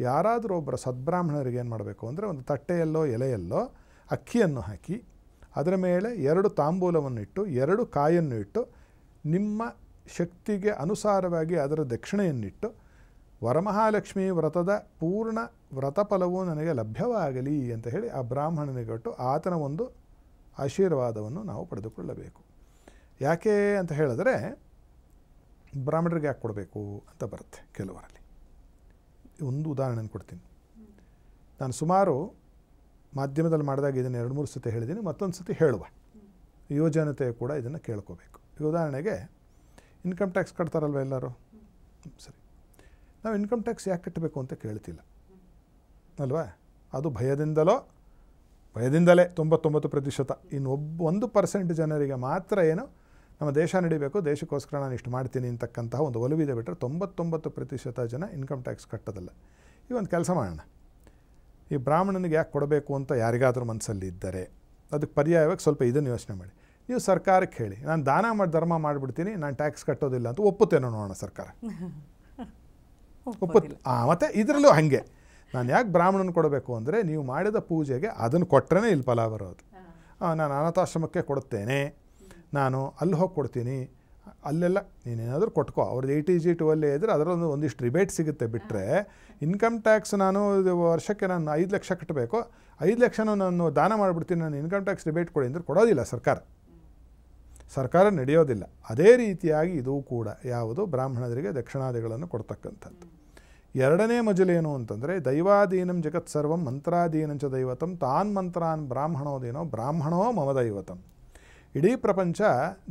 ಯಾರಾದರೂ ಒಬ್ಬರ ಸದ್ಬ್ರಾಹ್ಮಣರಿಗೆ ಏನು ಮಾಡಬೇಕು ಅಂದರೆ ಒಂದು ತಟ್ಟೆಯಲ್ಲೋ ಎಲೆಯಲ್ಲೋ ಅಕ್ಕಿಯನ್ನು ಹಾಕಿ ಅದರ ಮೇಲೆ 2 ತಾಂಬೂಲವನ್ನು ಇಟ್ಟು 2 ಕಾಯನ್ನು ಇಟ್ಟು ನಿಮ್ಮ ಶಕ್ತಿಗೆ ಅನುಸಾರವಾಗಿ ಅದರ ದಕ್ಷಿಣೆಯನ್ನಿಟ್ಟು ವರಮಹಾಲಕ್ಷ್ಮಿ ವ್ರತದ ಪೂರ್ಣ ವ್ರತಫಲವು ನನಗೆ ಲಭ್ಯವಾಗಲಿ ಅಂತ ಹೇಳಿ ಆ ಬ್ರಾಹ್ಮಣನಿಗೆ ಕೊಟ್ಟು ಆತನ ಒಂದು ಆಶೀರ್ವಾದವನ್ನು ನಾವು ಪಡೆದುಕೊಳ್ಳಬೇಕು. ಯಾಕೆ ಅಂತ ಹೇಳಿದ್ರೆ ಬ್ರಾಹ್ಮಣರಿಗೆ ಯಾಕೆ ಕೊಡಬೇಕು ಅಂತ ಬರುತ್ತೆ ಕೆಲವರಲ್ಲಿ. ಒಂದು ಉದಾಹರಣೆ ಕೊಡ್ತೀನಿ. ನಾನು ಸುಮಾರು ಮಾಧ್ಯಮದಲ್ಲಿ ಮಾಡಿದಾಗ ಇದನ್ನು 2-3 ಸತಿ ಹೇಳಿದ್ದೀನಿ, ಮತ್ತೊಂದು ಸತಿ ಹೇಳುವ. ಯುವಜನತೆ ಕೂಡ ಇದನ್ನು ಕೇಳ್ಕೋಬೇಕು. ಈ ಉದಾಹರಣೆಗೆ ಇನ್ಕಮ್ ಟ್ಯಾಕ್ಸ್ ಕಟ್ತಾರಲ್ವ ಎಲ್ಲರೂ, ಸರಿ, ನಾವು ಇನ್ಕಮ್ ಟ್ಯಾಕ್ಸ್ ಯಾಕೆ ಕಟ್ಟಬೇಕು ಅಂತ ಕೇಳ್ತಿಲ್ಲ ಅಲ್ವಾ? ಅದು ಭಯದಿಂದಲೇ 99%. ಇನ್ನು 1% ಜನರಿಗೆ ಮಾತ್ರ ಏನು ನಮ್ಮ ದೇಶ ನಡಿಬೇಕು, ದೇಶಕ್ಕೋಸ್ಕರ ನಾನು ಇಷ್ಟು ಮಾಡ್ತೀನಿ ಅಂತಕ್ಕಂತಹ ಒಂದು ಒಲವಿದೆ. ಬಿಟ್ಟರೆ 99% ಜನ ಇನ್ಕಮ್ ಟ್ಯಾಕ್ಸ್ ಕಟ್ಟೋದಲ್ಲ. ಈ ಒಂದು ಕೆಲಸ ಮಾಡೋಣ, ಈ ಬ್ರಾಹ್ಮಣನಿಗೆ ಯಾಕೆ ಕೊಡಬೇಕು ಅಂತ ಯಾರಿಗಾದರೂ ಮನಸ್ಸಲ್ಲಿ ಇದ್ದರೆ ಅದಕ್ಕೆ ಪರ್ಯಾಯವಾಗಿ ಸ್ವಲ್ಪ ಇದನ್ನು ಯೋಚನೆ ಮಾಡಿ. ನೀವು ಸರ್ಕಾರಕ್ಕೆ ಹೇಳಿ, ನಾನು ದಾನ ಮಾಡಿ ಧರ್ಮ ಮಾಡಿಬಿಡ್ತೀನಿ, ನಾನು ಟ್ಯಾಕ್ಸ್ ಕಟ್ಟೋದಿಲ್ಲ ಅಂತ ಒಪ್ಪುತ್ತೇನೋ ನೋಡೋಣ ಸರ್ಕಾರ. ಒಪ್ಪುತ್ತೆ. ಮತ್ತು ಇದರಲ್ಲೂ ಹಾಗೆ, ನಾನು ಯಾಕೆ ಬ್ರಾಹ್ಮಣನ ಕೊಡಬೇಕು ಅಂದರೆ ನೀವು ಮಾಡಿದ ಪೂಜೆಗೆ ಅದನ್ನು ಕೊಟ್ಟರೆ ಇಲ್ಲಿ ಫಲ ಬರೋದು. ನಾನು ಅನಾಥಾಶ್ರಮಕ್ಕೆ ಕೊಡುತ್ತೇನೆ, ನಾನು ಅಲ್ಲಿ ಹೋಗಿ ಕೊಡ್ತೀನಿ, ಅಲ್ಲೆಲ್ಲ ನೀನೇನಾದರೂ ಕೊಟ್ಕೋ, ಅವ್ರದ್ದು 80G2 ಇದ್ದರೆ ಅದರಲ್ಲೊಂದು ಒಂದಿಷ್ಟು ರಿಬೇಟ್ ಸಿಗುತ್ತೆ. ಬಿಟ್ಟರೆ ಇನ್ಕಮ್ ಟ್ಯಾಕ್ಸ್ ನಾನು ವರ್ಷಕ್ಕೆ ನಾನು 5 ಲಕ್ಷ ಕಟ್ಟಬೇಕು, 5 ಲಕ್ಷನೂ ನಾನು ದಾನ ಮಾಡಿಬಿಡ್ತೀನಿ, ನಾನು ಇನ್ಕಮ್ ಟ್ಯಾಕ್ಸ್ ರಿಬೇಟ್ ಕೊಡಿ ಅಂದರೆ ಕೊಡೋದಿಲ್ಲ ಸರ್ಕಾರ ನಡೆಯೋದಿಲ್ಲ. ಅದೇ ರೀತಿಯಾಗಿ ಇದು ಕೂಡ ಯಾವುದು ಬ್ರಾಹ್ಮಣರಿಗೆ ದಕ್ಷಿಣಾದಿಗಳನ್ನು ಕೊಡ್ತಕ್ಕಂಥದ್ದು. ಎರಡನೇ ಮಜಲೇನು ಅಂತಂದರೆ ದೈವಾಧೀನಂ ಜಗತ್ ಸರ್ವಂ ಮಂತ್ರಾಧೀನಂಚ ದೈವತಂ ತಾನ್ ಮಂತ್ರಾನ್ ಬ್ರಾಹ್ಮಣೋದೇನೋ ಬ್ರಾಹ್ಮಣೋ ಮಮ ದೈವತಂ. ಇಡೀ ಪ್ರಪಂಚ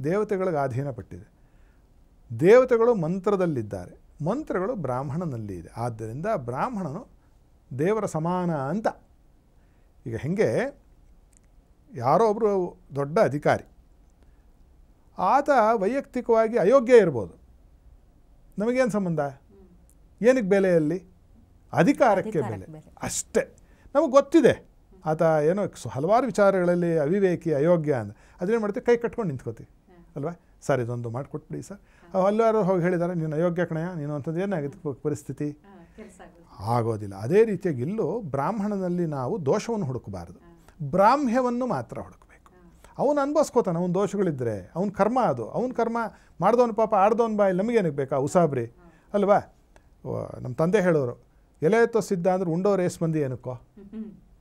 ದೇವತೆಗಳಿಗೆ ಅಧೀನಪಟ್ಟಿದೆ. ದೇವತೆಗಳು ಮಂತ್ರದಲ್ಲಿದ್ದಾರೆ, ಮಂತ್ರಗಳು ಬ್ರಾಹ್ಮಣನಲ್ಲಿ ಇದೆ. ಆದ್ದರಿಂದ ಬ್ರಾಹ್ಮಣನು ದೇವರ ಸಮಾನ ಅಂತ. ಈಗ ಹೆಂಗೆ ಯಾರೋ ಒಬ್ಬರು ದೊಡ್ಡ ಅಧಿಕಾರಿ, ಆತ ವೈಯಕ್ತಿಕವಾಗಿ ಅಯೋಗ್ಯ ಇರ್ಬೋದು, ನಮಗೇನು ಸಂಬಂಧ? ಏನಕ್ಕೆ ಬೆಲೆಯಲ್ಲಿ? ಅಧಿಕಾರಕ್ಕೆ ಬೆಲೆ ಅಷ್ಟೇ. ನಮಗೆ ಗೊತ್ತಿದೆ ಆತ ಏನೋ ಹಲವಾರು ವಿಚಾರಗಳಲ್ಲಿ ಅವಿವೇಕಿ ಅಯೋಗ್ಯ ಅಂತ. ಅದೇನು ಮಾಡ್ತೀವಿ, ಕೈ ಕಟ್ಕೊಂಡು ನಿಂತ್ಕೋತೀವಿ ಅಲ್ವಾ? ಸರ್ ಇದೊಂದು ಮಾಡಿಕೊಟ್ಬಿಡಿ ಸರ್. ಅಲ್ಲಾರು ಹೋಗಿ ಹೇಳಿದ್ದಾರೆ ನೀನು ಅಯೋಗ್ಯ ಕಣಯ್ಯ ನೀನು ಅಂತಂದು ಏನಾಗುತ್ತೆ ಪರಿಸ್ಥಿತಿ? ಆಗೋದಿಲ್ಲ. ಅದೇ ರೀತಿಯಾಗಿ ಇಲ್ಲೂ ಬ್ರಾಹ್ಮಣನಲ್ಲಿ ನಾವು ದೋಷವನ್ನು ಹುಡುಕಬಾರ್ದು, ಬ್ರಾಹ್ಮ್ಯವನ್ನು ಮಾತ್ರ ಹುಡುಕಬೇಕು. ಅವನು ಅನುಭವಿಸ್ಕೋತಾನೆ, ಅವನ ದೋಷಗಳಿದ್ದರೆ ಅವನ ಕರ್ಮ, ಅದು ಅವನ ಕರ್ಮ. ಮಾಡ್ದವನು ಪಾಪ ಆಡ್ದವನು ಬಾಯಿ ನಮಗೇನಕ್ಕೆ ಬೇಕಾ ಉಸಾಬ್ರಿ ಅಲ್ವಾ? ನಮ್ಮ ತಂದೆ ಹೇಳೋರು, ಎಲೆ ಎತ್ತೋ ಸಿದ್ಧ ಅಂದ್ರೆ ಉಂಡೋರು ಏಸು ಮಂದಿ ಏನಕ್ಕೋ,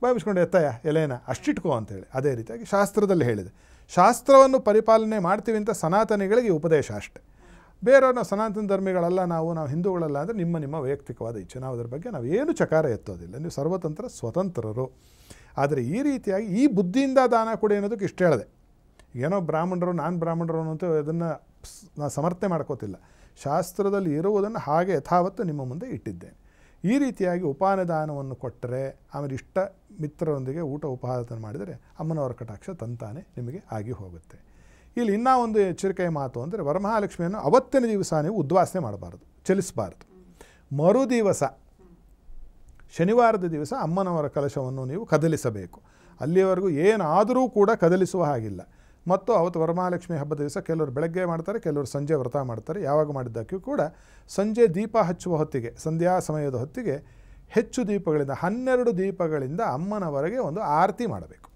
ಬಾಯಿ ಮುಚ್ಕೊಂಡು ಎತ್ತಯ್ಯ ಎಲೆನ ಅಷ್ಟಿಟ್ಕೋ ಅಂತೇಳಿ. ಅದೇ ರೀತಿಯಾಗಿ ಶಾಸ್ತ್ರದಲ್ಲಿ ಹೇಳಿದೆ, ಶಾಸ್ತ್ರವನ್ನು ಪರಿಪಾಲನೆ ಮಾಡ್ತೀವಿ ಅಂತ ಸನಾತನಿಗಳಿಗೆ ಉಪದೇಶ ಅಷ್ಟೇ. ಬೇರೆಯವ್ರು ನಾವು ಸನಾತನ ಧರ್ಮಿಗಳಲ್ಲ, ನಾವು ಹಿಂದೂಗಳಲ್ಲ ಅಂದರೆ ನಿಮ್ಮ ವೈಯಕ್ತಿಕವಾದ ಇಚ್ಛೆ. ನಾವು ಅದ್ರ ಬಗ್ಗೆ ನಾವು ಏನು ಚಕಾರ ಎತ್ತೋದಿಲ್ಲ, ನೀವು ಸರ್ವತಂತ್ರ ಸ್ವತಂತ್ರರು. ಆದರೆ ಈ ರೀತಿಯಾಗಿ ಈ ಬುದ್ಧಿಯಿಂದ ದಾನ ಕೊಡಿ ಅನ್ನೋದಕ್ಕೆ ಇಷ್ಟು ಹೇಳಿದೆ. ಏನೋ ಬ್ರಾಹ್ಮಣರು ನಾನು ಬ್ರಾಹ್ಮಣರು ಅಂತ ಅದನ್ನು ನಾನು ಸಮರ್ಥನೆ ಮಾಡ್ಕೋತಿಲ್ಲ. ಶಾಸ್ತ್ರದಲ್ಲಿ ಇರುವುದನ್ನು ಹಾಗೆ ಯಥಾವತ್ತು ನಿಮ್ಮ ಮುಂದೆ ಇಟ್ಟಿದ್ದೇನೆ. ಈ ರೀತಿಯಾಗಿ ಉಪಾನದಾನವನ್ನು ಕೊಟ್ಟರೆ ಆಮೇಲೆ ಇಷ್ಟ ಮಿತ್ರರೊಂದಿಗೆ ಊಟ ಉಪಹಾರ ಮಾಡಿದರೆ ಅಮ್ಮನವರ ಕಟಾಕ್ಷ ತಂತಾನೆ ನಿಮಗೆ ಆಗಿ ಹೋಗುತ್ತೆ. ಇಲ್ಲಿ ಇನ್ನೂ ಒಂದು ಎಚ್ಚರಿಕೆಯ ಮಾತು ಅಂದರೆ ವರಮಹಾಲಕ್ಷ್ಮಿಯನ್ನು ಅವತ್ತಿನ ದಿವಸ ನೀವು ಉದ್ವಾಸನೆ ಮಾಡಬಾರ್ದು, ಚಲಿಸಬಾರ್ದು. ಮರು ದಿವಸ ಶನಿವಾರದ ದಿವಸ ಅಮ್ಮನವರ ಕಲಶವನ್ನು ನೀವು ಕದಲಿಸಬೇಕು. ಅಲ್ಲಿಯವರೆಗೂ ಏನಾದರೂ ಕೂಡ ಕದಲಿಸುವ ಹಾಗಿಲ್ಲ. ಮತ್ತು ಅವತ್ತು ವರಮಹಾಲಕ್ಷ್ಮಿ ಹಬ್ಬದ ದಿವಸ ಕೆಲವರು ಬೆಳಗ್ಗೆ ಮಾಡ್ತಾರೆ, ಕೆಲವರು ಸಂಜೆ ವ್ರತ ಮಾಡ್ತಾರೆ. ಯಾವಾಗ ಮಾಡಿದ್ದಕ್ಕೂ ಕೂಡ ಸಂಜೆ ದೀಪ ಹಚ್ಚುವ ಹೊತ್ತಿಗೆ, ಸಂಧ್ಯಾ ಸಮಯದ ಹೊತ್ತಿಗೆ ಹೆಚ್ಚು ದೀಪಗಳಿಂದ 12 ದೀಪಗಳಿಂದ ಅಮ್ಮನವರೆಗೆ ಒಂದು ಆರತಿ ಮಾಡಬೇಕು.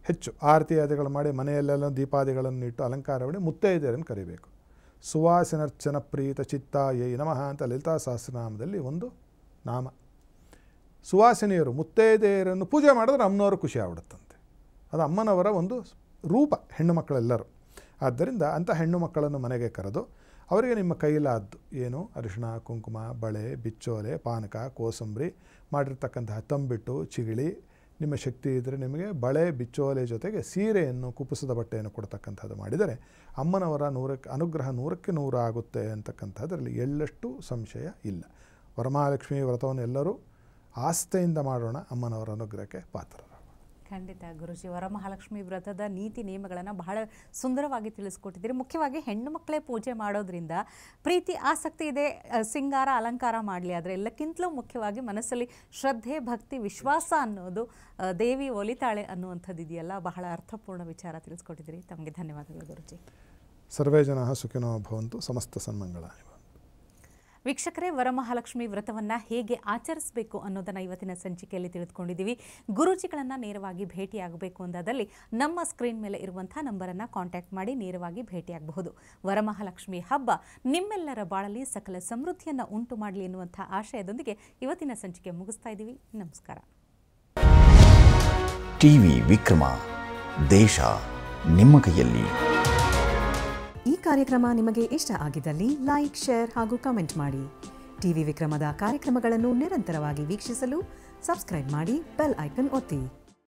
ಹೆಚ್ಚು ಆರತಿಯಾದಿಗಳು ಮಾಡಿ ಮನೆಯಲ್ಲೆಲ್ಲ ದೀಪಾದಿಗಳನ್ನು ಇಟ್ಟು ಅಲಂಕಾರ ಮಾಡಿ ಮುತ್ತೈದೆಯರನ್ನು ಕರಿಬೇಕು. ಸುವಾಸನರ್ಚನ ಪ್ರೀತ ಚಿತ್ತಾಯೈ ನಮಃ ಅಂತ ಲಲಿತಾ ಸಹಸ್ರನಾಮದಲ್ಲಿ ಒಂದು ನಾಮ. ಸುವಾಸಿನಿಯರು ಮುತ್ತೈದೆಯರನ್ನು ಪೂಜೆ ಮಾಡಿದ್ರೆ ಅಮ್ಮನವರು ಖುಷಿ ಆಗ್ಬಿಡುತ್ತಂತೆ. ಅದು ಅಮ್ಮನವರ ಒಂದು ರೂಪ, ಹೆಣ್ಣು ಮಕ್ಕಳೆಲ್ಲರೂ. ಆದ್ದರಿಂದ ಅಂಥ ಹೆಣ್ಣು ಮಕ್ಕಳನ್ನು ಮನೆಗೆ ಕರೆದು ಅವರಿಗೆ ನಿಮ್ಮ ಕೈಲಾದ್ದು ಏನು ಅರಿಶಿಣ ಕುಂಕುಮ ಬಳೆ ಬಿಚ್ಚೋಲೆ ಪಾನಕ ಕೋಸಂಬರಿ ಮಾಡಿರ್ತಕ್ಕಂತಹ ತಂಬಿಟ್ಟು ಚಿಗಿಳಿ, ನಿಮ್ಮ ಶಕ್ತಿ ಇದ್ದರೆ ನಿಮಗೆ ಬಳೆ ಬಿಚ್ಚೋಲೆ ಜೊತೆಗೆ ಸೀರೆಯನ್ನು ಕುಪ್ಪಸದ ಬಟ್ಟೆಯನ್ನು ಕೊಡ್ತಕ್ಕಂಥದ್ದು ಮಾಡಿದರೆ ಅಮ್ಮನವರ ಅನುಗ್ರಹ 100ಕ್ಕೆ 100 ಆಗುತ್ತೆ ಅಂತಕ್ಕಂಥದ್ರಲ್ಲಿ ಎಳ್ಳಷ್ಟು ಸಂಶಯ ಇಲ್ಲ. ವರಮಹಾಲಕ್ಷ್ಮಿ ವ್ರತವನ್ನು ಎಲ್ಲರೂ ಆಸ್ಥೆಯಿಂದ ಮಾಡೋಣ, ಅಮ್ಮನವರ ಅನುಗ್ರಹಕ್ಕೆ ಪಾತ್ರರಾಗೋಣ. ಖಂಡಿತ ಗುರುಜಿ, ವರಮಹಾಲಕ್ಷ್ಮಿ ವ್ರತದ ನೀತಿ ನಿಯಮಗಳನ್ನು ಬಹಳ ಸುಂದರವಾಗಿ ತಿಳಿಸ್ಕೊಟ್ಟಿದ್ದೀರಿ. ಮುಖ್ಯವಾಗಿ ಹೆಣ್ಣು ಮಕ್ಕಳೇ ಪೂಜೆ ಮಾಡೋದ್ರಿಂದ ಪ್ರೀತಿ ಆಸಕ್ತಿ ಇದೆ, ಸಿಂಗಾರ ಅಲಂಕಾರ ಮಾಡಲಿ, ಆದರೆ ಎಲ್ಲಕ್ಕಿಂತಲೂ ಮುಖ್ಯವಾಗಿ ಮನಸ್ಸಲ್ಲಿ ಶ್ರದ್ಧೆ ಭಕ್ತಿ ವಿಶ್ವಾಸ ಅನ್ನೋದು ದೇವಿ ಒಲಿತಾಳೆ ಅನ್ನುವಂಥದ್ದು ಇದೆಯಲ್ಲ, ಬಹಳ ಅರ್ಥಪೂರ್ಣ ವಿಚಾರ ತಿಳಿಸ್ಕೊಟ್ಟಿದ್ದೀರಿ. ತಮಗೆ ಧನ್ಯವಾದಗಳು ಗುರುಜಿ. ಸರ್ವೇ ಜನಃ ಸುಖಿನೋ ಭವಂತು, ಸಮಸ್ತ ಸನ್ಮಂಗಳಾನಿ ಭವಂತು. ವೀಕ್ಷಕರೇ, ವರಮಹಾಲಕ್ಷ್ಮಿ ವ್ರತವನ್ನು ಹೇಗೆ ಆಚರಿಸಬೇಕು ಅನ್ನೋದನ್ನು ಇವತ್ತಿನ ಸಂಚಿಕೆಯಲ್ಲಿ ತಿಳಿದುಕೊಂಡಿದ್ದೀವಿ. ಗುರೂಜಿಗಳನ್ನು ನೇರವಾಗಿ ಭೇಟಿಯಾಗಬೇಕು ಅಂದಾದಲ್ಲಿ ನಮ್ಮ ಸ್ಕ್ರೀನ್ ಮೇಲೆ ಇರುವಂಥ ನಂಬರನ್ನು ಕಾಂಟ್ಯಾಕ್ಟ್ ಮಾಡಿ ನೇರವಾಗಿ ಭೇಟಿಯಾಗಬಹುದು. ವರಮಹಾಲಕ್ಷ್ಮಿ ಹಬ್ಬ ನಿಮ್ಮೆಲ್ಲರ ಬಾಳಲ್ಲಿ ಸಕಲ ಸಮೃದ್ಧಿಯನ್ನು ಉಂಟು ಮಾಡಲಿ ಎನ್ನುವಂಥ ಆಶಯದೊಂದಿಗೆ ಇವತ್ತಿನ ಸಂಚಿಕೆ ಮುಗಿಸ್ತಾ ಇದ್ದೀವಿ. ನಮಸ್ಕಾರ. ಟಿವಿ ವಿಕ್ರಮ, ದೇಶ ನಿಮ್ಮ ಕೈಯಲ್ಲಿ. ಈ ಕಾರ್ಯಕ್ರಮ ನಿಮಗೆ ಇಷ್ಟ ಆಗಿದ್ದಲ್ಲಿ ಲೈಕ್, ಶೇರ್ ಹಾಗೂ ಕಮೆಂಟ್ ಮಾಡಿ. ಟಿವಿ ವಿಕ್ರಮದ ಕಾರ್ಯಕ್ರಮಗಳನ್ನು ನಿರಂತರವಾಗಿ ವೀಕ್ಷಿಸಲು ಸಬ್ಸ್ಕ್ರೈಬ್ ಮಾಡಿ, ಬೆಲ್ ಐಕನ್ ಒತ್ತಿ.